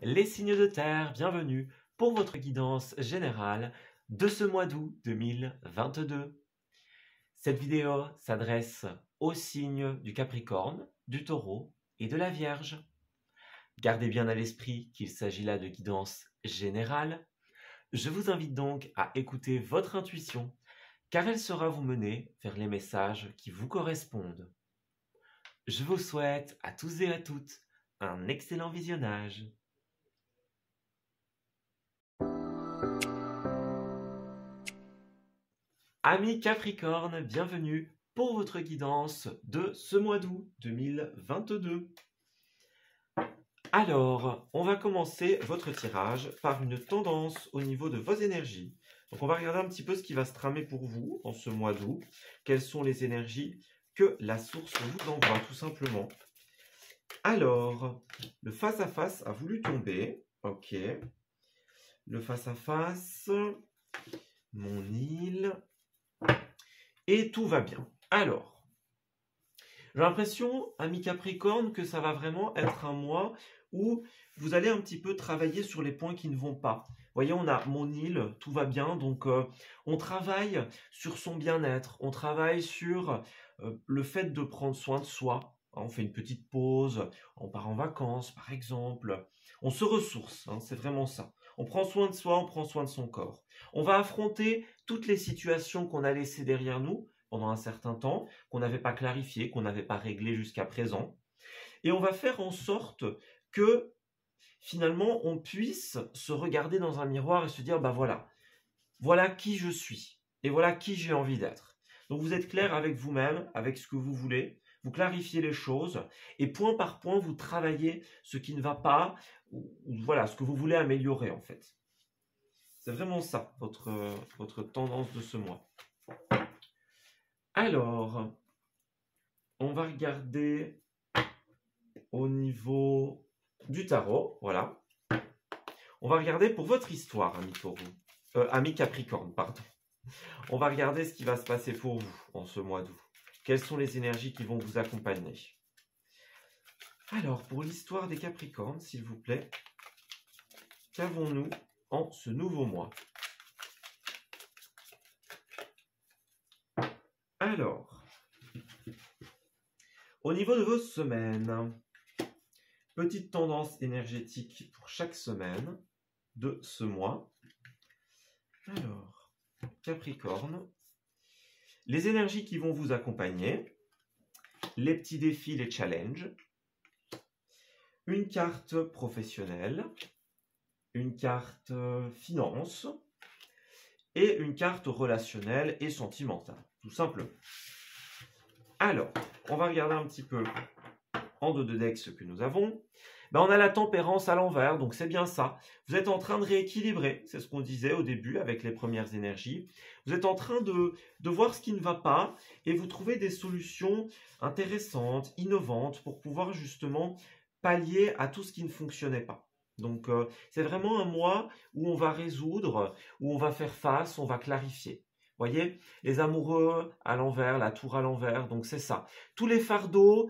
Les signes de terre, bienvenue pour votre guidance générale de ce mois d'août 2022. Cette vidéo s'adresse aux signes du Capricorne, du Taureau et de la Vierge. Gardez bien à l'esprit qu'il s'agit là de guidance générale. Je vous invite donc à écouter votre intuition, car elle saura vous mener vers les messages qui vous correspondent. Je vous souhaite à tous et à toutes un excellent visionnage. Amis Capricorne, bienvenue pour votre guidance de ce mois d'août 2022. Alors, on va commencer votre tirage par une tendance au niveau de vos énergies. Donc, on va regarder un petit peu ce qui va se tramer pour vous en ce mois d'août. Quelles sont les énergies que la source vous envoie, tout simplement. Alors, le face-à-face a voulu tomber. Ok. Le face-à-face, mon île... Et tout va bien. Alors, j'ai l'impression, amis Capricorne, que ça va vraiment être un mois où vous allez un petit peu travailler sur les points qui ne vont pas. Vous voyez, on a mon île, tout va bien, donc on travaille sur son bien-être, on travaille sur le fait de prendre soin de soi. On fait une petite pause, on part en vacances, par exemple. On se ressource, hein, c'est vraiment ça. On prend soin de soi, on prend soin de son corps. On va affronter toutes les situations qu'on a laissées derrière nous pendant un certain temps, qu'on n'avait pas clarifiées, qu'on n'avait pas réglées jusqu'à présent. Et on va faire en sorte que finalement on puisse se regarder dans un miroir et se dire, bah voilà qui je suis et voilà qui j'ai envie d'être. Donc vous êtes clair avec vous-même, avec ce que vous voulez, vous clarifiez les choses et point par point vous travaillez ce qui ne va pas, ou voilà, ce que vous voulez améliorer en fait. C'est vraiment ça, votre tendance de ce mois. Alors, on va regarder au niveau du tarot, voilà. On va regarder pour votre histoire, ami Taureau, ami Capricorne, pardon. On va regarder ce qui va se passer pour vous en ce mois d'août. Quelles sont les énergies qui vont vous accompagner? Alors, pour l'histoire des Capricornes, s'il vous plaît, qu'avons-nous en ce nouveau mois? Alors, au niveau de vos semaines, petite tendance énergétique pour chaque semaine de ce mois. Alors, Capricorne, les énergies qui vont vous accompagner, les petits défis, les challenges, une carte professionnelle, une carte finance et une carte relationnelle et sentimentale, tout simplement. Alors, on va regarder un petit peu en deux de deck ce que nous avons. On a la tempérance à l'envers, donc c'est bien ça. Vous êtes en train de rééquilibrer, c'est ce qu'on disait au début avec les premières énergies. Vous êtes en train de voir ce qui ne va pas et vous trouvez des solutions intéressantes, innovantes pour pouvoir justement pallier à tout ce qui ne fonctionnait pas. Donc c'est vraiment un mois où on va résoudre, où on va faire face, on va clarifier. Vous voyez, les amoureux à l'envers, la tour à l'envers, donc c'est ça. Tous les fardeaux,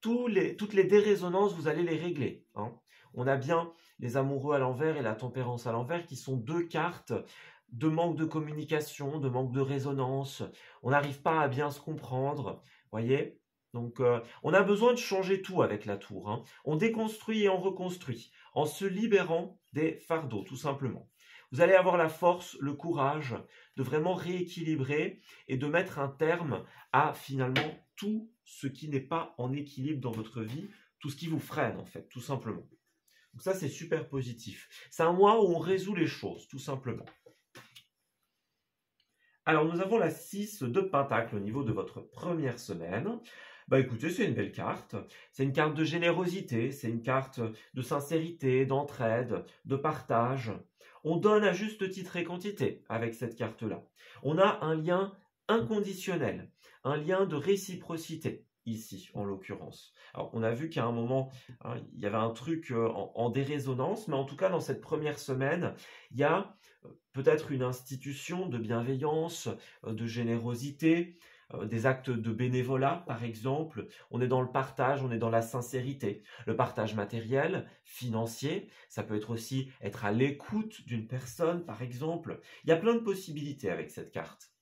toutes les dérésonances, vous allez les régler. Hein. On a bien les amoureux à l'envers et la tempérance à l'envers qui sont deux cartes de manque de communication, de manque de résonance. On n'arrive pas à bien se comprendre, voyez. Donc, on a besoin de changer tout avec la tour. Hein. On déconstruit et on reconstruit en se libérant des fardeaux, tout simplement. Vous allez avoir la force, le courage de vraiment rééquilibrer et de mettre un terme à finalement tout ce qui n'est pas en équilibre dans votre vie, tout ce qui vous freine en fait, tout simplement. Donc ça, c'est super positif. C'est un mois où on résout les choses, tout simplement. Alors, nous avons la 6 de Pentacle au niveau de votre première semaine. Écoutez, c'est une belle carte. C'est une carte de générosité, c'est une carte de sincérité, d'entraide, de partage. On donne à juste titre et quantité avec cette carte-là. On a un lien inconditionnel, un lien de réciprocité ici, en l'occurrence. Alors, on a vu qu'à un moment, hein, il y avait un truc en dérésonance, mais en tout cas, dans cette première semaine, il y a peut-être une institution de bienveillance, de générosité, des actes de bénévolat, par exemple. On est dans le partage, on est dans la sincérité. Le partage matériel, financier, ça peut être aussi être à l'écoute d'une personne, par exemple. Il y a plein de possibilités avec cette carte.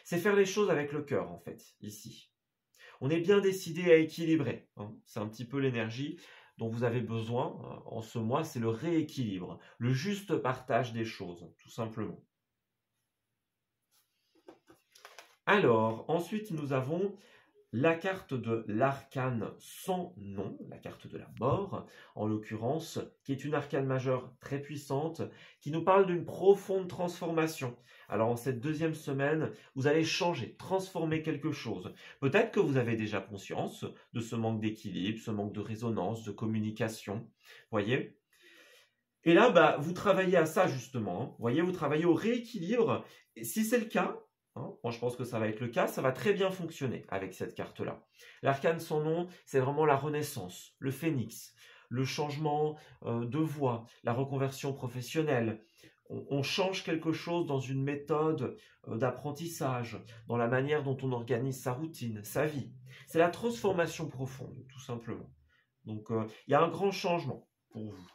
C'est faire les choses avec le cœur, en fait, ici. On est bien décidé à équilibrer, hein. C'est un petit peu l'énergie dont vous avez besoin en ce mois, c'est le rééquilibre, le juste partage des choses, tout simplement. Alors, ensuite, nous avons la carte de l'arcane sans nom, la carte de la mort, en l'occurrence, qui est une arcane majeure très puissante, qui nous parle d'une profonde transformation. Alors, en cette deuxième semaine, vous allez changer, transformer quelque chose. Peut-être que vous avez déjà conscience de ce manque d'équilibre, ce manque de résonance, de communication, voyez ? Et là, vous travaillez à ça, justement, hein. Voyez, vous travaillez au rééquilibre. Et si c'est le cas, hein, moi, je pense que ça va être le cas, ça va très bien fonctionner avec cette carte-là. L'arcane sans nom, c'est vraiment la renaissance, le phénix, le changement de voie, la reconversion professionnelle. On change quelque chose dans une méthode d'apprentissage, dans la manière dont on organise sa routine, sa vie. C'est la transformation profonde, tout simplement. Donc, il y a un grand changement pour vous.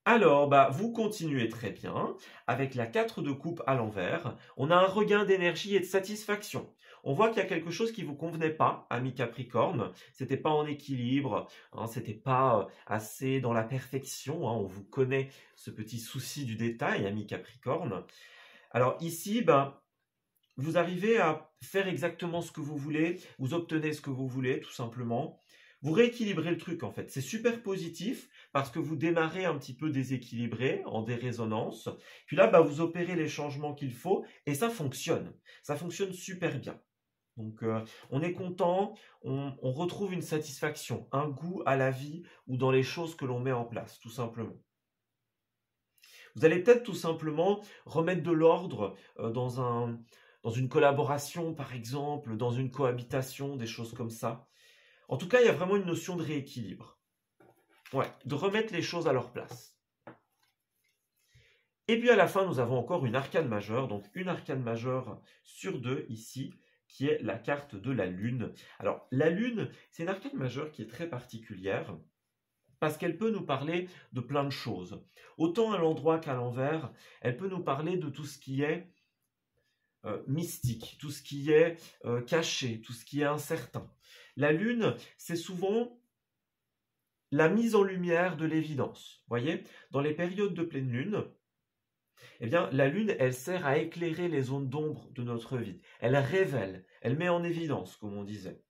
Alors, vous continuez très bien. Avec la 4 de coupe à l'envers, on a un regain d'énergie et de satisfaction. On voit qu'il y a quelque chose qui ne vous convenait pas, ami Capricorne. C'était pas en équilibre, hein, c'était pas assez dans la perfection, hein. On vous connaît ce petit souci du détail, ami Capricorne. Alors ici, vous arrivez à faire exactement ce que vous voulez, vous obtenez ce que vous voulez, tout simplement. Vous rééquilibrez le truc, en fait. C'est super positif parce que vous démarrez un petit peu déséquilibré, en dérésonance. Puis là, vous opérez les changements qu'il faut et ça fonctionne. Ça fonctionne super bien. Donc, on est content, on retrouve une satisfaction, un goût à la vie ou dans les choses que l'on met en place, tout simplement. Vous allez peut-être tout simplement remettre de l'ordre dans une collaboration, par exemple, dans une cohabitation, des choses comme ça. En tout cas, il y a vraiment une notion de rééquilibre. Ouais, de remettre les choses à leur place. Et puis à la fin, nous avons encore une arcane majeure, donc une arcane majeure sur 2 ici, qui est la carte de la Lune. Alors, la Lune, c'est une arcane majeure qui est très particulière, parce qu'elle peut nous parler de plein de choses. Autant à l'endroit qu'à l'envers, elle peut nous parler de tout ce qui est mystique, tout ce qui est caché, tout ce qui est incertain. La Lune, c'est souvent la mise en lumière de l'évidence. Voyez, dans les périodes de pleine Lune, eh bien, la Lune, elle sert à éclairer les zones d'ombre de notre vie. Elle révèle, elle met en évidence, comme on disait.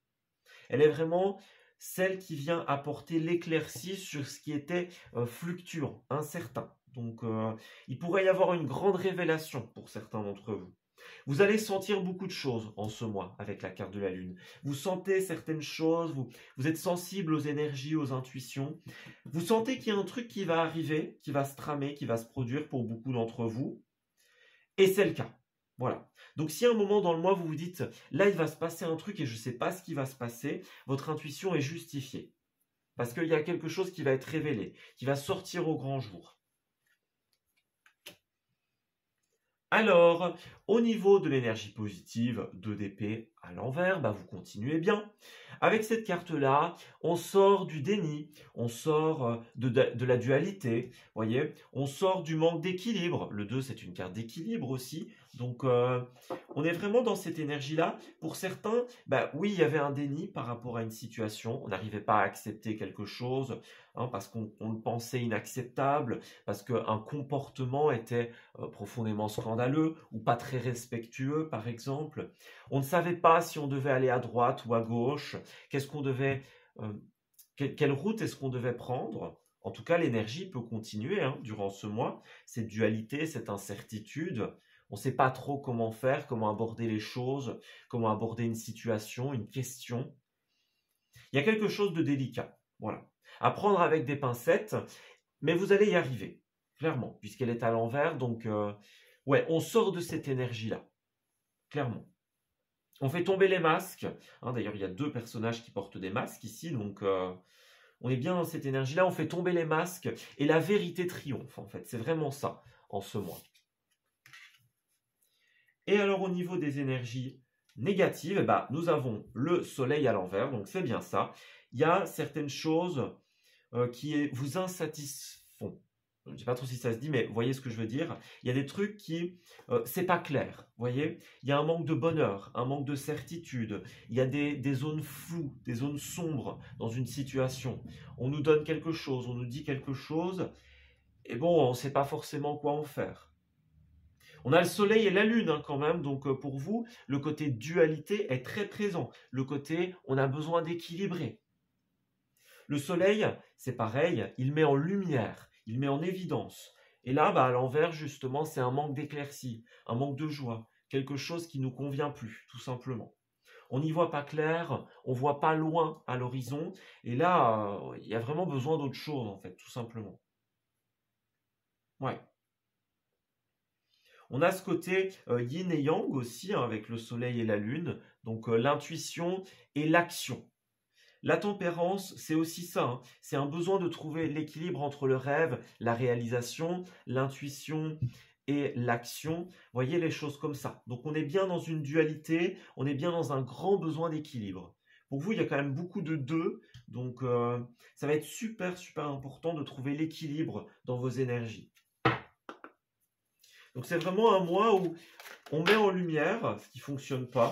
Elle est vraiment celle qui vient apporter l'éclaircie sur ce qui était fluctuant, incertain. Donc, il pourrait y avoir une grande révélation pour certains d'entre vous. Vous allez sentir beaucoup de choses en ce mois avec la carte de la Lune. Vous sentez certaines choses, vous êtes sensible aux énergies, aux intuitions. Vous sentez qu'il y a un truc qui va arriver, qui va se tramer, qui va se produire pour beaucoup d'entre vous. Et c'est le cas. Voilà. Donc si à un moment dans le mois, vous vous dites, là il va se passer un truc et je ne sais pas ce qui va se passer, votre intuition est justifiée. Parce qu'il y a quelque chose qui va être révélé, qui va sortir au grand jour. Alors, au niveau de l'énergie positive, 2 d'épée à l'envers, vous continuez bien. Avec cette carte-là, on sort du déni, on sort de la dualité, voyez, on sort du manque d'équilibre. Le 2, c'est une carte d'équilibre aussi. Donc, on est vraiment dans cette énergie-là. Pour certains, oui, il y avait un déni par rapport à une situation. On n'arrivait pas à accepter quelque chose, hein, parce qu'on le pensait inacceptable, parce qu'un comportement était profondément scandaleux ou pas très respectueux, par exemple. On ne savait pas si on devait aller à droite ou à gauche, qu'est-ce qu'on devait, quelle route est-ce qu'on devait prendre. En tout cas, l'énergie peut continuer durant ce mois, cette dualité, cette incertitude. On ne sait pas trop comment faire, comment aborder les choses, comment aborder une situation, une question. Il y a quelque chose de délicat, voilà. À prendre avec des pincettes, mais vous allez y arriver, clairement, puisqu'elle est à l'envers. Donc, ouais, on sort de cette énergie-là, clairement. On fait tomber les masques. D'ailleurs, il y a 2 personnages qui portent des masques ici, donc on est bien dans cette énergie-là. On fait tomber les masques et la vérité triomphe, en fait. C'est vraiment ça, en ce mois. Et alors au niveau des énergies négatives, eh ben, nous avons le soleil à l'envers, donc c'est bien ça. Il y a certaines choses qui vous insatisfont. Je ne sais pas trop si ça se dit, mais vous voyez ce que je veux dire. Il y a des trucs qui, c'est pas clair, vous voyez. Il y a un manque de bonheur, un manque de certitude. Il y a des zones floues, des zones sombres dans une situation. On nous donne quelque chose, on nous dit quelque chose, et bon, on ne sait pas forcément quoi en faire. On a le soleil et la lune hein, quand même, donc pour vous, le côté dualité est très présent. Le côté, on a besoin d'équilibrer. Le soleil, c'est pareil, il met en lumière, il met en évidence. Et là, à l'envers, justement, c'est un manque d'éclaircie, un manque de joie, quelque chose qui ne nous convient plus, tout simplement. On n'y voit pas clair, on ne voit pas loin à l'horizon, et là, il y a vraiment besoin d'autre chose, en fait, tout simplement. Ouais. On a ce côté yin et yang aussi, hein, avec le soleil et la lune, donc l'intuition et l'action. La tempérance, c'est aussi ça, hein. C'est un besoin de trouver l'équilibre entre le rêve, la réalisation, l'intuition et l'action. Voyez les choses comme ça. Donc on est bien dans une dualité, on est bien dans un grand besoin d'équilibre. Pour vous, il y a quand même beaucoup de deux, donc ça va être super, super important de trouver l'équilibre dans vos énergies. Donc c'est vraiment un mois où on met en lumière ce qui ne fonctionne pas.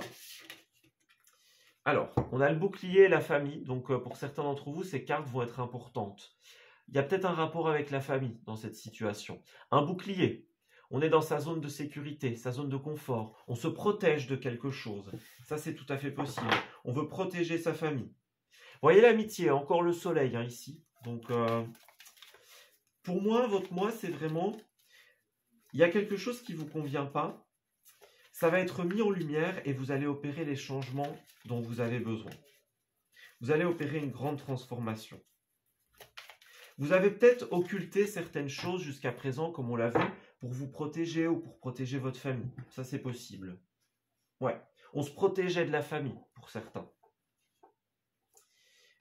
Alors, on a le bouclier et la famille. Donc pour certains d'entre vous, ces cartes vont être importantes. Il y a peut-être un rapport avec la famille dans cette situation. Un bouclier, on est dans sa zone de sécurité, sa zone de confort. On se protège de quelque chose. Ça, c'est tout à fait possible. On veut protéger sa famille. Voyez l'amitié, encore le soleil hein, ici. Donc pour moi, votre mois, c'est vraiment... Il y a quelque chose qui ne vous convient pas, ça va être mis en lumière et vous allez opérer les changements dont vous avez besoin. Vous allez opérer une grande transformation. Vous avez peut-être occulté certaines choses jusqu'à présent, comme on l'a vu, pour vous protéger ou pour protéger votre famille. Ça, c'est possible. Ouais, on se protégeait de la famille, pour certains.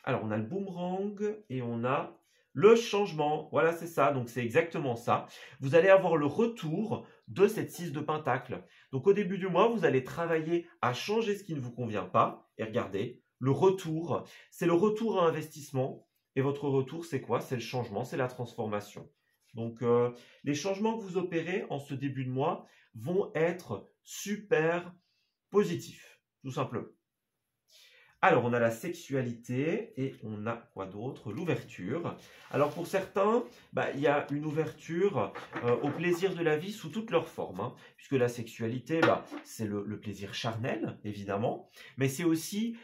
Alors, on a le boomerang et on a... le changement, voilà c'est ça, donc c'est exactement ça. Vous allez avoir le retour de cette 6 de pentacle. Donc au début du mois, vous allez travailler à changer ce qui ne vous convient pas. Et regardez, le retour, c'est le retour à investissement. Et votre retour, c'est quoi? C'est le changement, c'est la transformation. Donc les changements que vous opérez en ce début de mois vont être super positifs, tout simplement. Alors, on a la sexualité et on a quoi d'autre? L'ouverture. Alors, pour certains, il y a une ouverture au plaisir de la vie sous toutes leurs formes. Hein, puisque la sexualité, c'est le plaisir charnel, évidemment. Mais c'est aussi,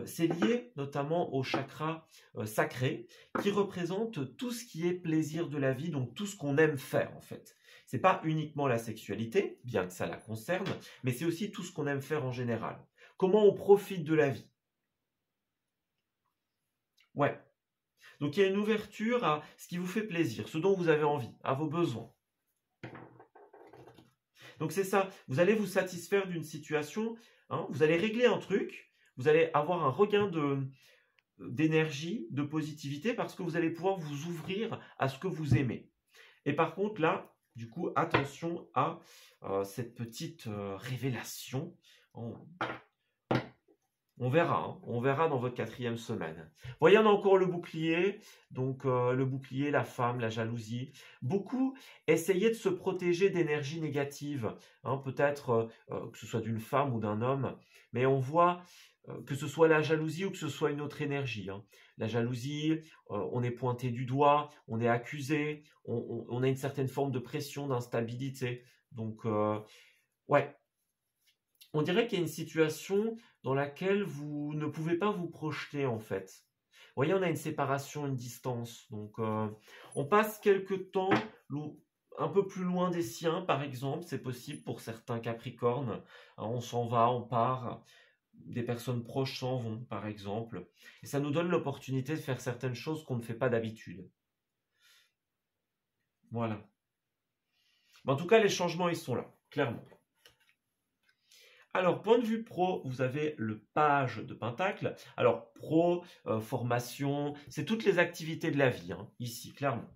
c'est lié notamment au chakra sacré qui représente tout ce qui est plaisir de la vie, donc tout ce qu'on aime faire en fait. Ce n'est pas uniquement la sexualité, bien que ça la concerne, mais c'est aussi tout ce qu'on aime faire en général. Comment on profite de la vie. Ouais. Donc il y a une ouverture à ce qui vous fait plaisir, ce dont vous avez envie, à vos besoins. Donc c'est ça, vous allez vous satisfaire d'une situation, hein, vous allez régler un truc, vous allez avoir un regain d'énergie, de positivité, parce que vous allez pouvoir vous ouvrir à ce que vous aimez. Et par contre là, du coup, attention à cette petite révélation. On verra, hein. On verra dans votre 4e semaine. Vous voyez, on a encore le bouclier, donc le bouclier, la femme, la jalousie. Beaucoup essayaient de se protéger d'énergie négative, hein, peut-être que ce soit d'une femme ou d'un homme, mais on voit que ce soit la jalousie ou que ce soit une autre énergie. Hein. La jalousie, on est pointé du doigt, on est accusé, on a une certaine forme de pression, d'instabilité. Donc, ouais. On dirait qu'il y a une situation dans laquelle vous ne pouvez pas vous projeter en fait. Vous voyez, on a une séparation, une distance. Donc, on passe quelques temps un peu plus loin des siens, par exemple. C'est possible pour certains Capricornes. On s'en va, on part. Des personnes proches s'en vont, par exemple. Et ça nous donne l'opportunité de faire certaines choses qu'on ne fait pas d'habitude. Voilà. Mais en tout cas, les changements, ils sont là, clairement. Alors, point de vue pro, vous avez le page de Pentacle. Alors, pro, formation, c'est toutes les activités de la vie, hein, ici, clairement.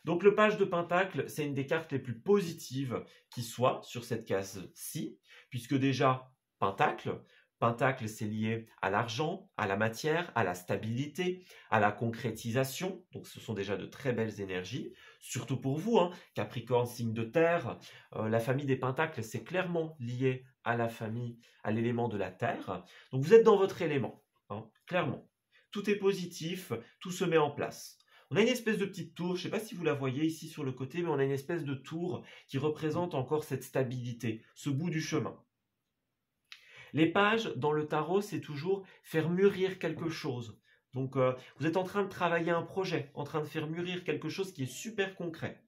Donc, le page de Pentacle, c'est une des cartes les plus positives qui soit sur cette case-ci, puisque déjà, Pentacle, c'est lié à l'argent, à la matière, à la stabilité, à la concrétisation. Donc, ce sont déjà de très belles énergies, surtout pour vous, hein, Capricorne, signe de terre. La famille des Pentacles, c'est clairement lié à la famille, à l'élément de la terre. Donc, vous êtes dans votre élément, hein, clairement. Tout est positif, tout se met en place. On a une espèce de petite tour, je ne sais pas si vous la voyez ici sur le côté, mais on a une espèce de tour qui représente encore cette stabilité, ce bout du chemin. Les pages dans le tarot, c'est toujours faire mûrir quelque chose. Donc, vous êtes en train de travailler un projet, en train de faire mûrir quelque chose qui est super concret.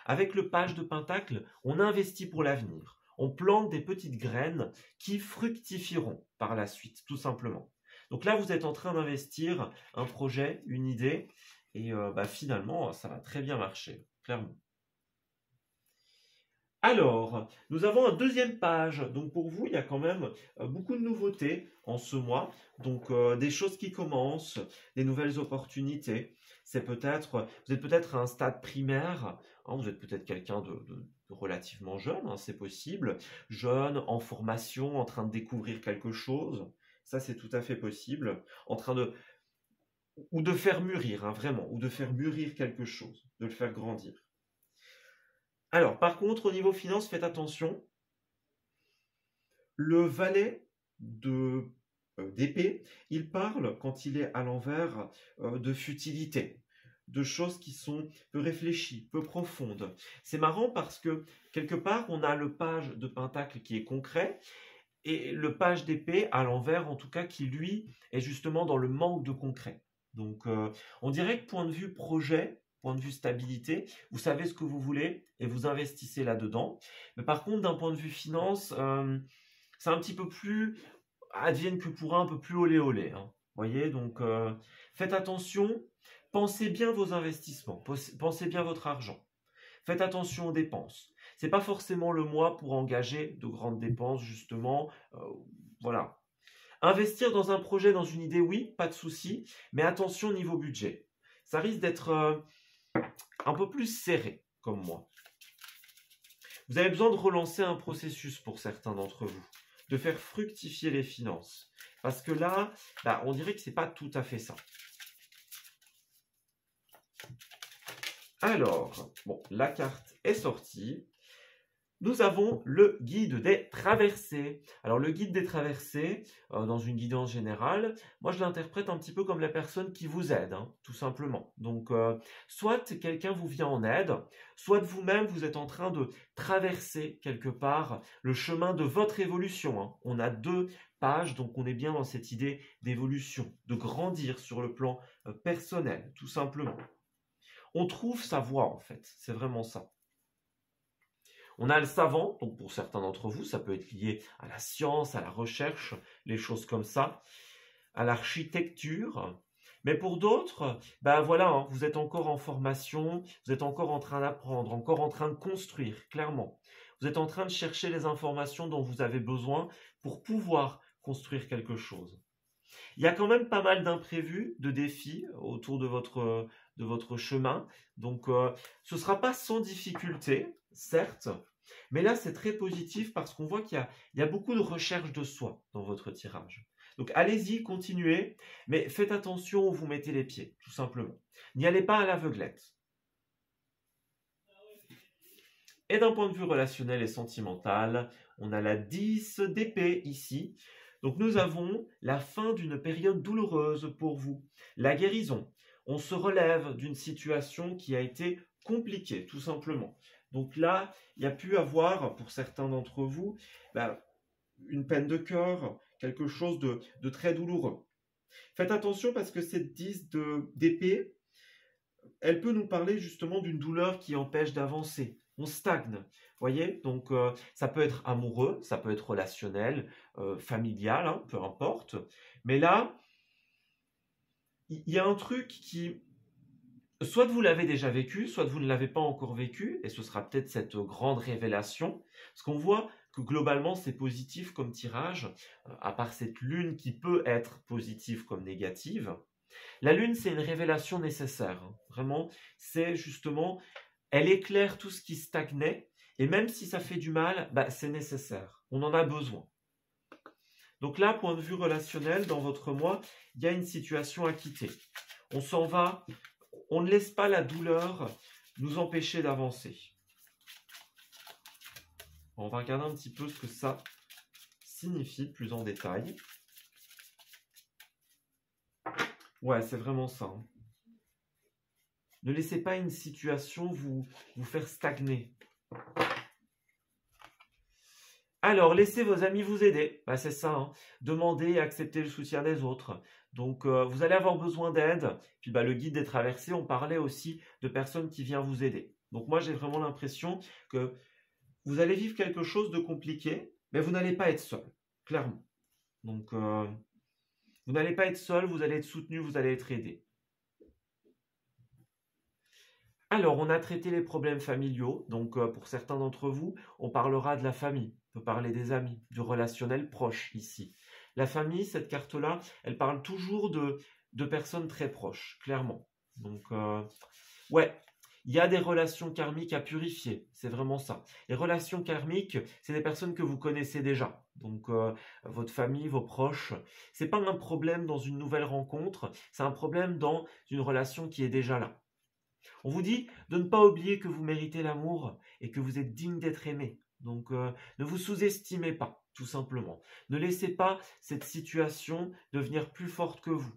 Avec le page de Pentacle, on investit pour l'avenir. On plante des petites graines qui fructifieront par la suite, tout simplement. Donc là, vous êtes en train d'investir un projet, une idée, et finalement, ça va très bien marcher, clairement. Alors, nous avons un deuxième page. Donc pour vous, il y a quand même beaucoup de nouveautés en ce mois. Donc des choses qui commencent, des nouvelles opportunités. Vous êtes peut-être à un stade primaire, hein, vous êtes peut-être quelqu'un de relativement jeune, hein, c'est possible. Jeune, en formation, en train de découvrir quelque chose. Ça, c'est tout à fait possible. Ou de faire mûrir, hein, vraiment, ou de faire mûrir quelque chose, de le faire grandir. Alors, par contre, au niveau finance, faites attention. Le valet d'épée, il parle, quand il est à l'envers, de futilité, de choses qui sont peu réfléchies, peu profondes. C'est marrant parce que, quelque part, on a le page de Pentacle qui est concret, et le page d'épée, à l'envers, en tout cas, qui, lui, est justement dans le manque de concret. Donc, on dirait que point de vue projet, point de vue stabilité, vous savez ce que vous voulez et vous investissez là-dedans. Mais par contre, d'un point de vue finance, c'est un petit peu plus, advienne que pourra, un peu plus olé olé. Hein. Voyez, donc faites attention, pensez bien vos investissements, pensez bien votre argent. Faites attention aux dépenses. C'est pas forcément le mois pour engager de grandes dépenses, justement. Voilà. Investir dans un projet, dans une idée, oui, pas de souci, mais attention au niveau budget. Ça risque d'être un peu plus serré, comme moi. Vous avez besoin de relancer un processus pour certains d'entre vous, de faire fructifier les finances. Parce que là, on dirait que ce n'est pas tout à fait ça. Alors, bon, la carte est sortie. Nous avons le guide des traversées. Alors le guide des traversées, dans une guidance générale, moi je l'interprète un petit peu comme la personne qui vous aide, hein, tout simplement. Donc soit quelqu'un vous vient en aide, soit vous-même vous êtes en train de traverser quelque part le chemin de votre évolution. Hein. On a 2 pages, donc on est bien dans cette idée d'évolution, de grandir sur le plan personnel, tout simplement. On trouve sa voie en fait, c'est vraiment ça. On a le savant, donc pour certains d'entre vous, ça peut être lié à la science, à la recherche, les choses comme ça, à l'architecture. Mais pour d'autres, voilà, hein, vous êtes encore en formation, vous êtes encore en train d'apprendre, encore en train de construire, clairement. Vous êtes en train de chercher les informations dont vous avez besoin pour pouvoir construire quelque chose. Il y a quand même pas mal d'imprévus, de défis autour de votre chemin. Donc, ce ne sera pas sans difficulté, certes, mais là, c'est très positif parce qu'on voit qu'il y a beaucoup de recherche de soi dans votre tirage. Donc, allez-y, continuez, mais faites attention où vous mettez les pieds, tout simplement. N'y allez pas à l'aveuglette. Et d'un point de vue relationnel et sentimental, on a la 10 d'épée ici. Donc, nous avons la fin d'une période douloureuse pour vous, la guérison. On se relève d'une situation qui a été compliquée, tout simplement. Donc là, il y a pu avoir, pour certains d'entre vous, une peine de cœur, quelque chose de très douloureux. Faites attention parce que cette 10 d'épée, elle peut nous parler justement d'une douleur qui empêche d'avancer. On stagne, voyez. Donc ça peut être amoureux, ça peut être relationnel, familial, hein, peu importe. Mais là, il y a un truc qui... Soit vous l'avez déjà vécu, soit vous ne l'avez pas encore vécu, et ce sera peut-être cette grande révélation. Parce qu'on voit que globalement, c'est positif comme tirage, à part cette lune qui peut être positive comme négative. La lune, c'est une révélation nécessaire. Hein. Vraiment, c'est justement, elle éclaire tout ce qui stagnait, et même si ça fait du mal, c'est nécessaire. On en a besoin. Donc là, point de vue relationnel, dans votre mois, il y a une situation à quitter. On s'en va, on ne laisse pas la douleur nous empêcher d'avancer. On va regarder un petit peu ce que ça signifie plus en détail. Ouais, c'est vraiment ça. Hein. Ne laissez pas une situation vous faire stagner. Alors, laissez vos amis vous aider. Bah, c'est ça. Hein. Demandez et acceptez le soutien des autres. Donc, vous allez avoir besoin d'aide. Puis, le guide des traversées, on parlait aussi de personnes qui viennent vous aider. Donc, moi, j'ai vraiment l'impression que vous allez vivre quelque chose de compliqué, mais vous n'allez pas être seul, clairement. Donc, vous n'allez pas être seul, vous allez être soutenu, vous allez être aidé. Alors, on a traité les problèmes familiaux. Donc, pour certains d'entre vous, on parlera de la famille. On peut parler des amis, du relationnel proche ici. La famille, cette carte-là, elle parle toujours de personnes très proches, clairement. Donc, ouais, il y a des relations karmiques à purifier. C'est vraiment ça. Les relations karmiques, c'est des personnes que vous connaissez déjà. Donc, votre famille, vos proches. C'est pas un problème dans une nouvelle rencontre. C'est un problème dans une relation qui est déjà là. On vous dit de ne pas oublier que vous méritez l'amour et que vous êtes digne d'être aimé. Donc, ne vous sous-estimez pas, tout simplement. Ne laissez pas cette situation devenir plus forte que vous.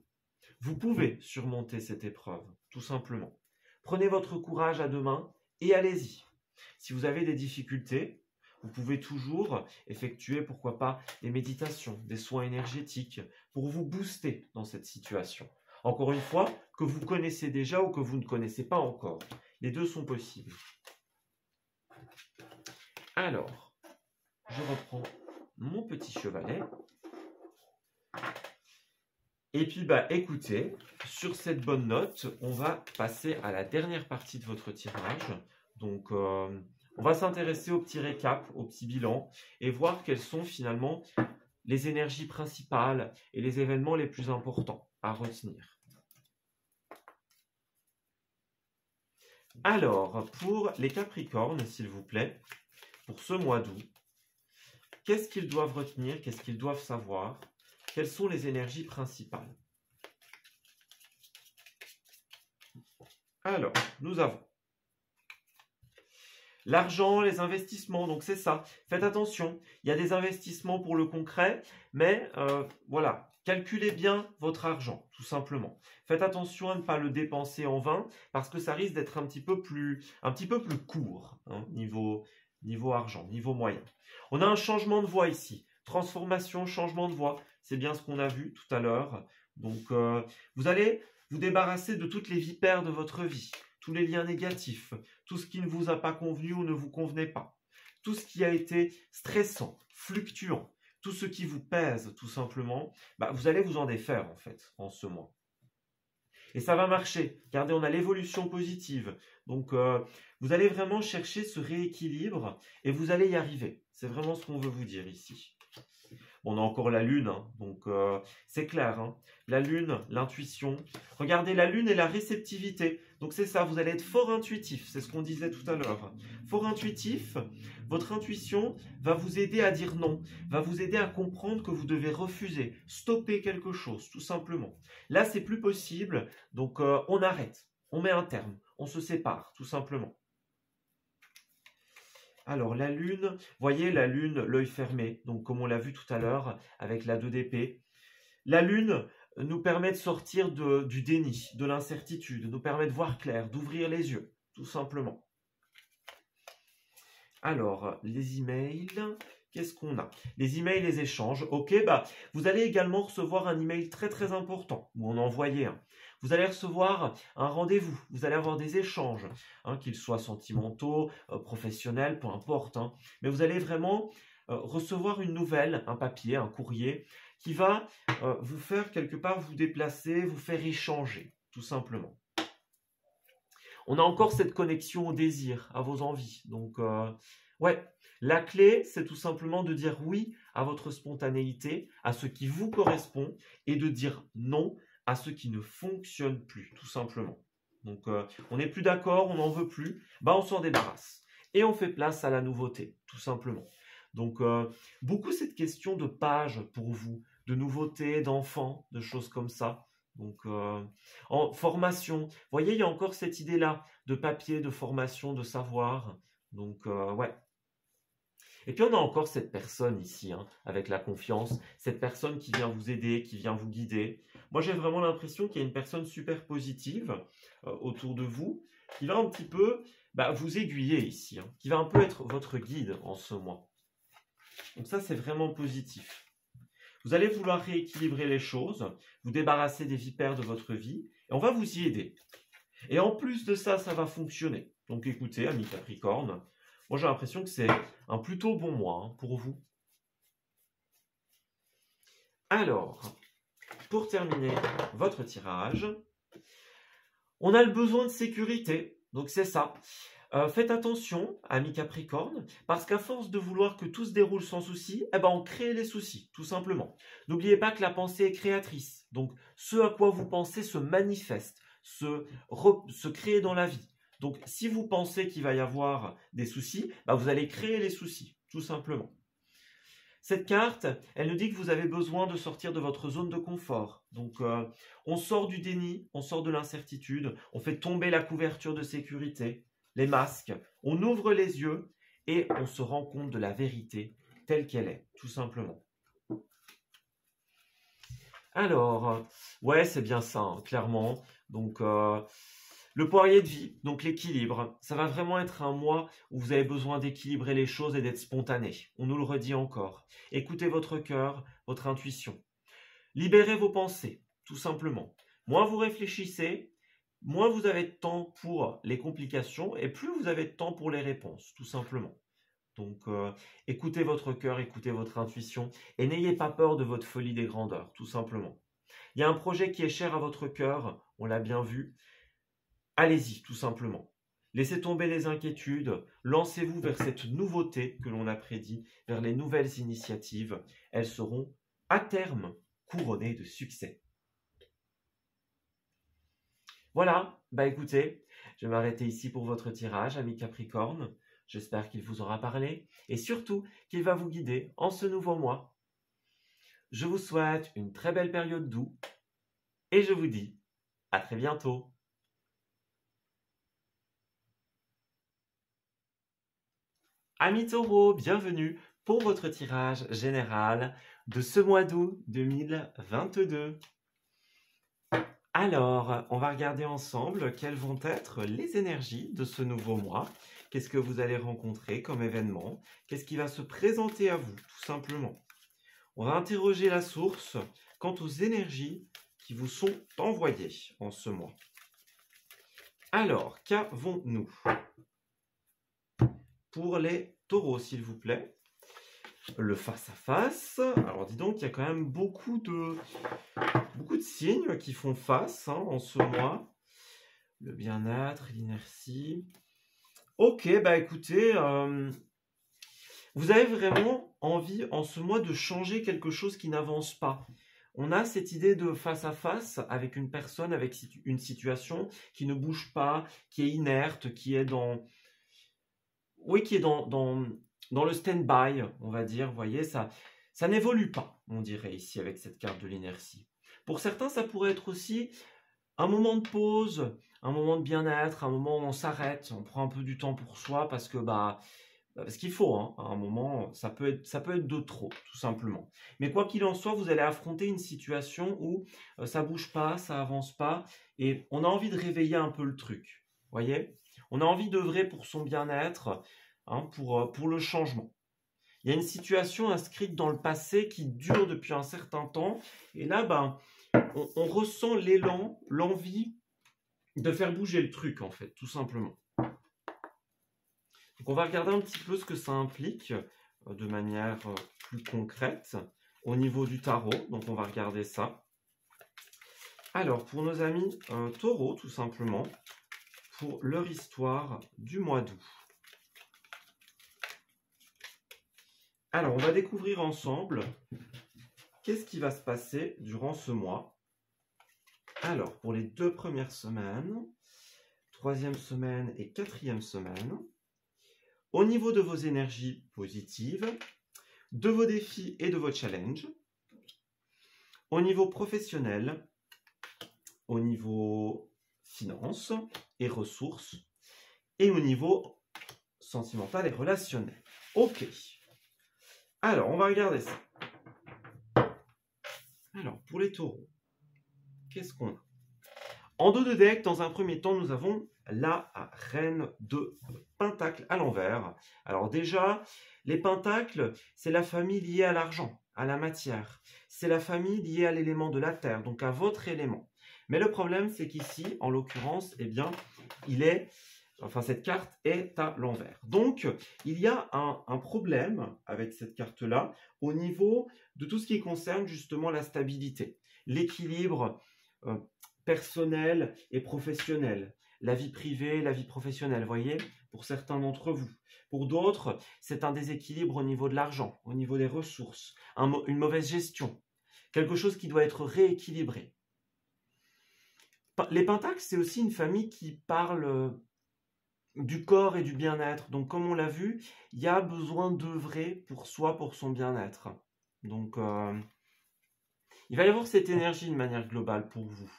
Vous pouvez surmonter cette épreuve, tout simplement. Prenez votre courage à deux mains et allez-y. Si vous avez des difficultés, vous pouvez toujours effectuer, pourquoi pas, des méditations, des soins énergétiques pour vous booster dans cette situation. Encore une fois, que vous connaissez déjà ou que vous ne connaissez pas encore. Les deux sont possibles. Alors, je reprends mon petit chevalet. Et puis, écoutez, sur cette bonne note, on va passer à la dernière partie de votre tirage. Donc, on va s'intéresser au petit récap, au petit bilan, et voir quelles sont finalement les énergies principales et les événements les plus importants à retenir. Alors, pour les Capricornes, s'il vous plaît, pour ce mois d'août, qu'est-ce qu'ils doivent retenir, qu'est-ce qu'ils doivent savoir? Quelles sont les énergies principales? Alors, nous avons l'argent, les investissements, donc c'est ça. Faites attention, il y a des investissements pour le concret, mais voilà, calculez bien votre argent, tout simplement. Faites attention à ne pas le dépenser en vain, parce que ça risque d'être un petit peu plus court, hein, niveau argent, niveau moyen. On a un changement de voie ici. Transformation, changement de voie, c'est bien ce qu'on a vu tout à l'heure. Donc, vous allez vous débarrasser de toutes les vipères de votre vie, tous les liens négatifs, tout ce qui ne vous a pas convenu ou ne vous convenait pas, tout ce qui a été stressant, fluctuant, tout ce qui vous pèse tout simplement, vous allez vous en défaire en fait en ce mois. Et ça va marcher. Regardez, on a l'évolution positive. Donc, vous allez vraiment chercher ce rééquilibre et vous allez y arriver. C'est vraiment ce qu'on veut vous dire ici. On a encore la lune, hein, donc c'est clair. Hein. La lune, l'intuition. Regardez, la lune et la réceptivité. Donc c'est ça, vous allez être fort intuitif. C'est ce qu'on disait tout à l'heure. Fort intuitif, votre intuition va vous aider à dire non, va vous aider à comprendre que vous devez refuser, stopper quelque chose, tout simplement. Là, c'est plus possible, donc on arrête, on met un terme, on se sépare, tout simplement. Alors, la lune, voyez la lune, l'œil fermé, donc comme on l'a vu tout à l'heure avec la 2 d'épée. La lune nous permet de sortir du déni, de l'incertitude, nous permet de voir clair, d'ouvrir les yeux, tout simplement. Alors, les emails, qu'est-ce qu'on a? Les emails, les échanges, ok, vous allez également recevoir un email très très important, ou en envoyer un. Vous allez recevoir un rendez-vous, vous allez avoir des échanges, hein, qu'ils soient sentimentaux, professionnels, peu importe. Hein, mais vous allez vraiment recevoir une nouvelle, un papier, un courrier, qui va vous faire quelque part vous déplacer, vous faire échanger, tout simplement. On a encore cette connexion au désir, à vos envies. Donc, ouais, la clé, c'est tout simplement de dire oui à votre spontanéité, à ce qui vous correspond, et de dire non à ce qui ne fonctionne plus, tout simplement. Donc, on n'est plus d'accord, on n'en veut plus, on s'en débarrasse. Et on fait place à la nouveauté, tout simplement. Donc, beaucoup cette question de page pour vous, de nouveautés, d'enfants, de choses comme ça. Donc, en formation, vous voyez, il y a encore cette idée-là de papier, de formation, de savoir. Donc, ouais. Et puis, on a encore cette personne ici, hein, avec la confiance, cette personne qui vient vous aider, qui vient vous guider. Moi, j'ai vraiment l'impression qu'il y a une personne super positive autour de vous, qui va un petit peu vous aiguiller ici, hein, qui va un peu être votre guide en ce mois. Donc ça, c'est vraiment positif. Vous allez vouloir rééquilibrer les choses, vous débarrasser des vipères de votre vie, et on va vous y aider. Et en plus de ça, ça va fonctionner. Donc écoutez, amis Capricorne, moi j'ai l'impression que c'est un plutôt bon mois hein, pour vous. Alors, pour terminer votre tirage, on a le besoin de sécurité, donc c'est ça. Faites attention, amis Capricorne, parce qu'à force de vouloir que tout se déroule sans souci, on crée les soucis, tout simplement. N'oubliez pas que la pensée est créatrice, donc ce à quoi vous pensez se manifeste, se crée dans la vie. Donc si vous pensez qu'il va y avoir des soucis, vous allez créer les soucis, tout simplement. Cette carte, elle nous dit que vous avez besoin de sortir de votre zone de confort. Donc, on sort du déni, on sort de l'incertitude, on fait tomber la couverture de sécurité, les masques, on ouvre les yeux et on se rend compte de la vérité telle qu'elle est, tout simplement. Alors, ouais, c'est bien ça, hein, clairement. Donc, le poirier de vie, donc l'équilibre, ça va vraiment être un mois où vous avez besoin d'équilibrer les choses et d'être spontané. On nous le redit encore. Écoutez votre cœur, votre intuition. Libérez vos pensées, tout simplement. Moins vous réfléchissez, moins vous avez de temps pour les complications et plus vous avez de temps pour les réponses, tout simplement. Donc, écoutez votre cœur, écoutez votre intuition et n'ayez pas peur de votre folie des grandeurs, tout simplement. Il y a un projet qui est cher à votre cœur, on l'a bien vu. Allez-y, tout simplement. Laissez tomber les inquiétudes, lancez-vous vers cette nouveauté que l'on a prédit, vers les nouvelles initiatives. Elles seront, à terme, couronnées de succès. Voilà, écoutez, je vais m'arrêter ici pour votre tirage, amis Capricorne. J'espère qu'il vous aura parlé et surtout qu'il va vous guider en ce nouveau mois. Je vous souhaite une très belle période d'août et je vous dis à très bientôt. Amis Taureaux, bienvenue pour votre tirage général de ce mois d'août 2022. Alors, on va regarder ensemble quelles vont être les énergies de ce nouveau mois. Qu'est-ce que vous allez rencontrer comme événement? Qu'est-ce qui va se présenter à vous, tout simplement? On va interroger la source quant aux énergies qui vous sont envoyées en ce mois. Alors, qu'avons-nous? Pour les taureaux, s'il vous plaît. Le face-à-face. Alors, dis donc, il y a quand même beaucoup de signes qui font face en ce mois. Le bien-être, l'inertie. Ok, écoutez, vous avez vraiment envie en ce mois de changer quelque chose qui n'avance pas. On a cette idée de face-à-face avec une personne, avec une situation qui ne bouge pas, qui est inerte, qui est dans... Oui, qui est dans le stand-by, on va dire. Vous voyez, ça n'évolue pas, on dirait ici, avec cette carte de l'inertie. Pour certains, ça pourrait être aussi un moment de pause, un moment de bien-être, un moment où on s'arrête, on prend un peu du temps pour soi parce que parce qu'il faut, hein, à un moment, ça peut être de trop, tout simplement. Mais quoi qu'il en soit, vous allez affronter une situation où ça bouge pas, ça avance pas, et on a envie de réveiller un peu le truc. Voyez, on a envie d'œuvrer pour son bien-être, hein, pour le changement. Il y a une situation inscrite dans le passé qui dure depuis un certain temps, et là, on ressent l'élan, l'envie de faire bouger le truc, en fait, tout simplement. Donc, on va regarder un petit peu ce que ça implique de manière plus concrète au niveau du tarot. Donc, on va regarder ça. Alors, pour nos amis taureaux, tout simplement, pour leur histoire du mois d'août. Alors, on va découvrir ensemble qu'est-ce qui va se passer durant ce mois. Alors, pour les 2 premières semaines, 3e semaine et 4e semaine, au niveau de vos énergies positives, de vos défis et de vos challenges, au niveau professionnel, au niveau finance et ressources, et au niveau sentimental et relationnel. Ok. Alors, on va regarder ça. Alors, pour les taureaux, qu'est-ce qu'on a? En dos de deck, dans un premier temps, nous avons la reine de Pentacle à l'envers. Alors déjà, les Pentacles, c'est la famille liée à l'argent, à la matière. C'est la famille liée à l'élément de la terre, donc à votre élément. Mais le problème, c'est qu'ici, en l'occurrence, eh bien, cette carte est à l'envers. Donc, il y a un problème avec cette carte-là au niveau de tout ce qui concerne justement la stabilité, l'équilibre personnel et professionnel, la vie privée, la vie professionnelle, voyez, pour certains d'entre vous. Pour d'autres, c'est un déséquilibre au niveau de l'argent, au niveau des ressources, une mauvaise gestion, quelque chose qui doit être rééquilibré. Les Pentacles, c'est aussi une famille qui parle du corps et du bien-être. Donc, comme on l'a vu, il y a besoin d'œuvrer pour soi, pour son bien-être. Donc, il va y avoir cette énergie de manière globale pour vous.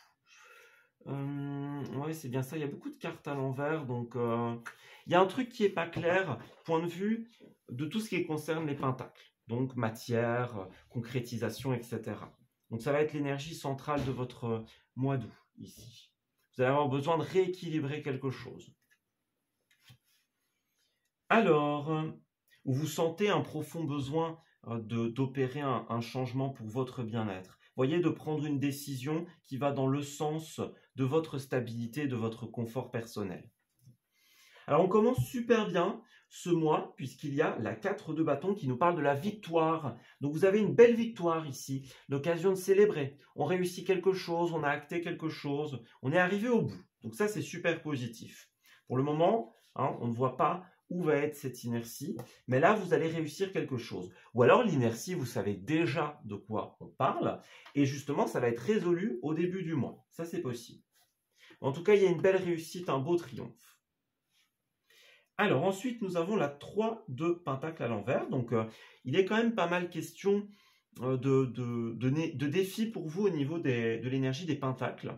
Oui, c'est bien ça. Il y a beaucoup de cartes à l'envers. Donc, il y a un truc qui n'est pas clair, point de vue de tout ce qui concerne les pentacles. Donc, matière, concrétisation, etc. Donc, ça va être l'énergie centrale de votre mois d'août, ici. Vous allez avoir besoin de rééquilibrer quelque chose. Alors, vous sentez un profond besoin d'opérer un changement pour votre bien-être. Voyez, de prendre une décision qui va dans le sens de votre stabilité, de votre confort personnel. Alors, on commence super bien ce mois, puisqu'il y a la 4 de bâton qui nous parle de la victoire. Donc, vous avez une belle victoire ici, l'occasion de célébrer. On réussit quelque chose, on a acté quelque chose, on est arrivé au bout. Donc, ça, c'est super positif. Pour le moment, on ne voit pas où va être cette inertie, mais là, vous allez réussir quelque chose. Ou alors, l'inertie, vous savez déjà de quoi on parle, et justement, ça va être résolu au début du mois. Ça, c'est possible. En tout cas, il y a une belle réussite, un beau triomphe. Alors, ensuite, nous avons la 3 de Pentacle à l'envers. Donc, il est quand même pas mal question de défis pour vous au niveau de l'énergie des Pentacles.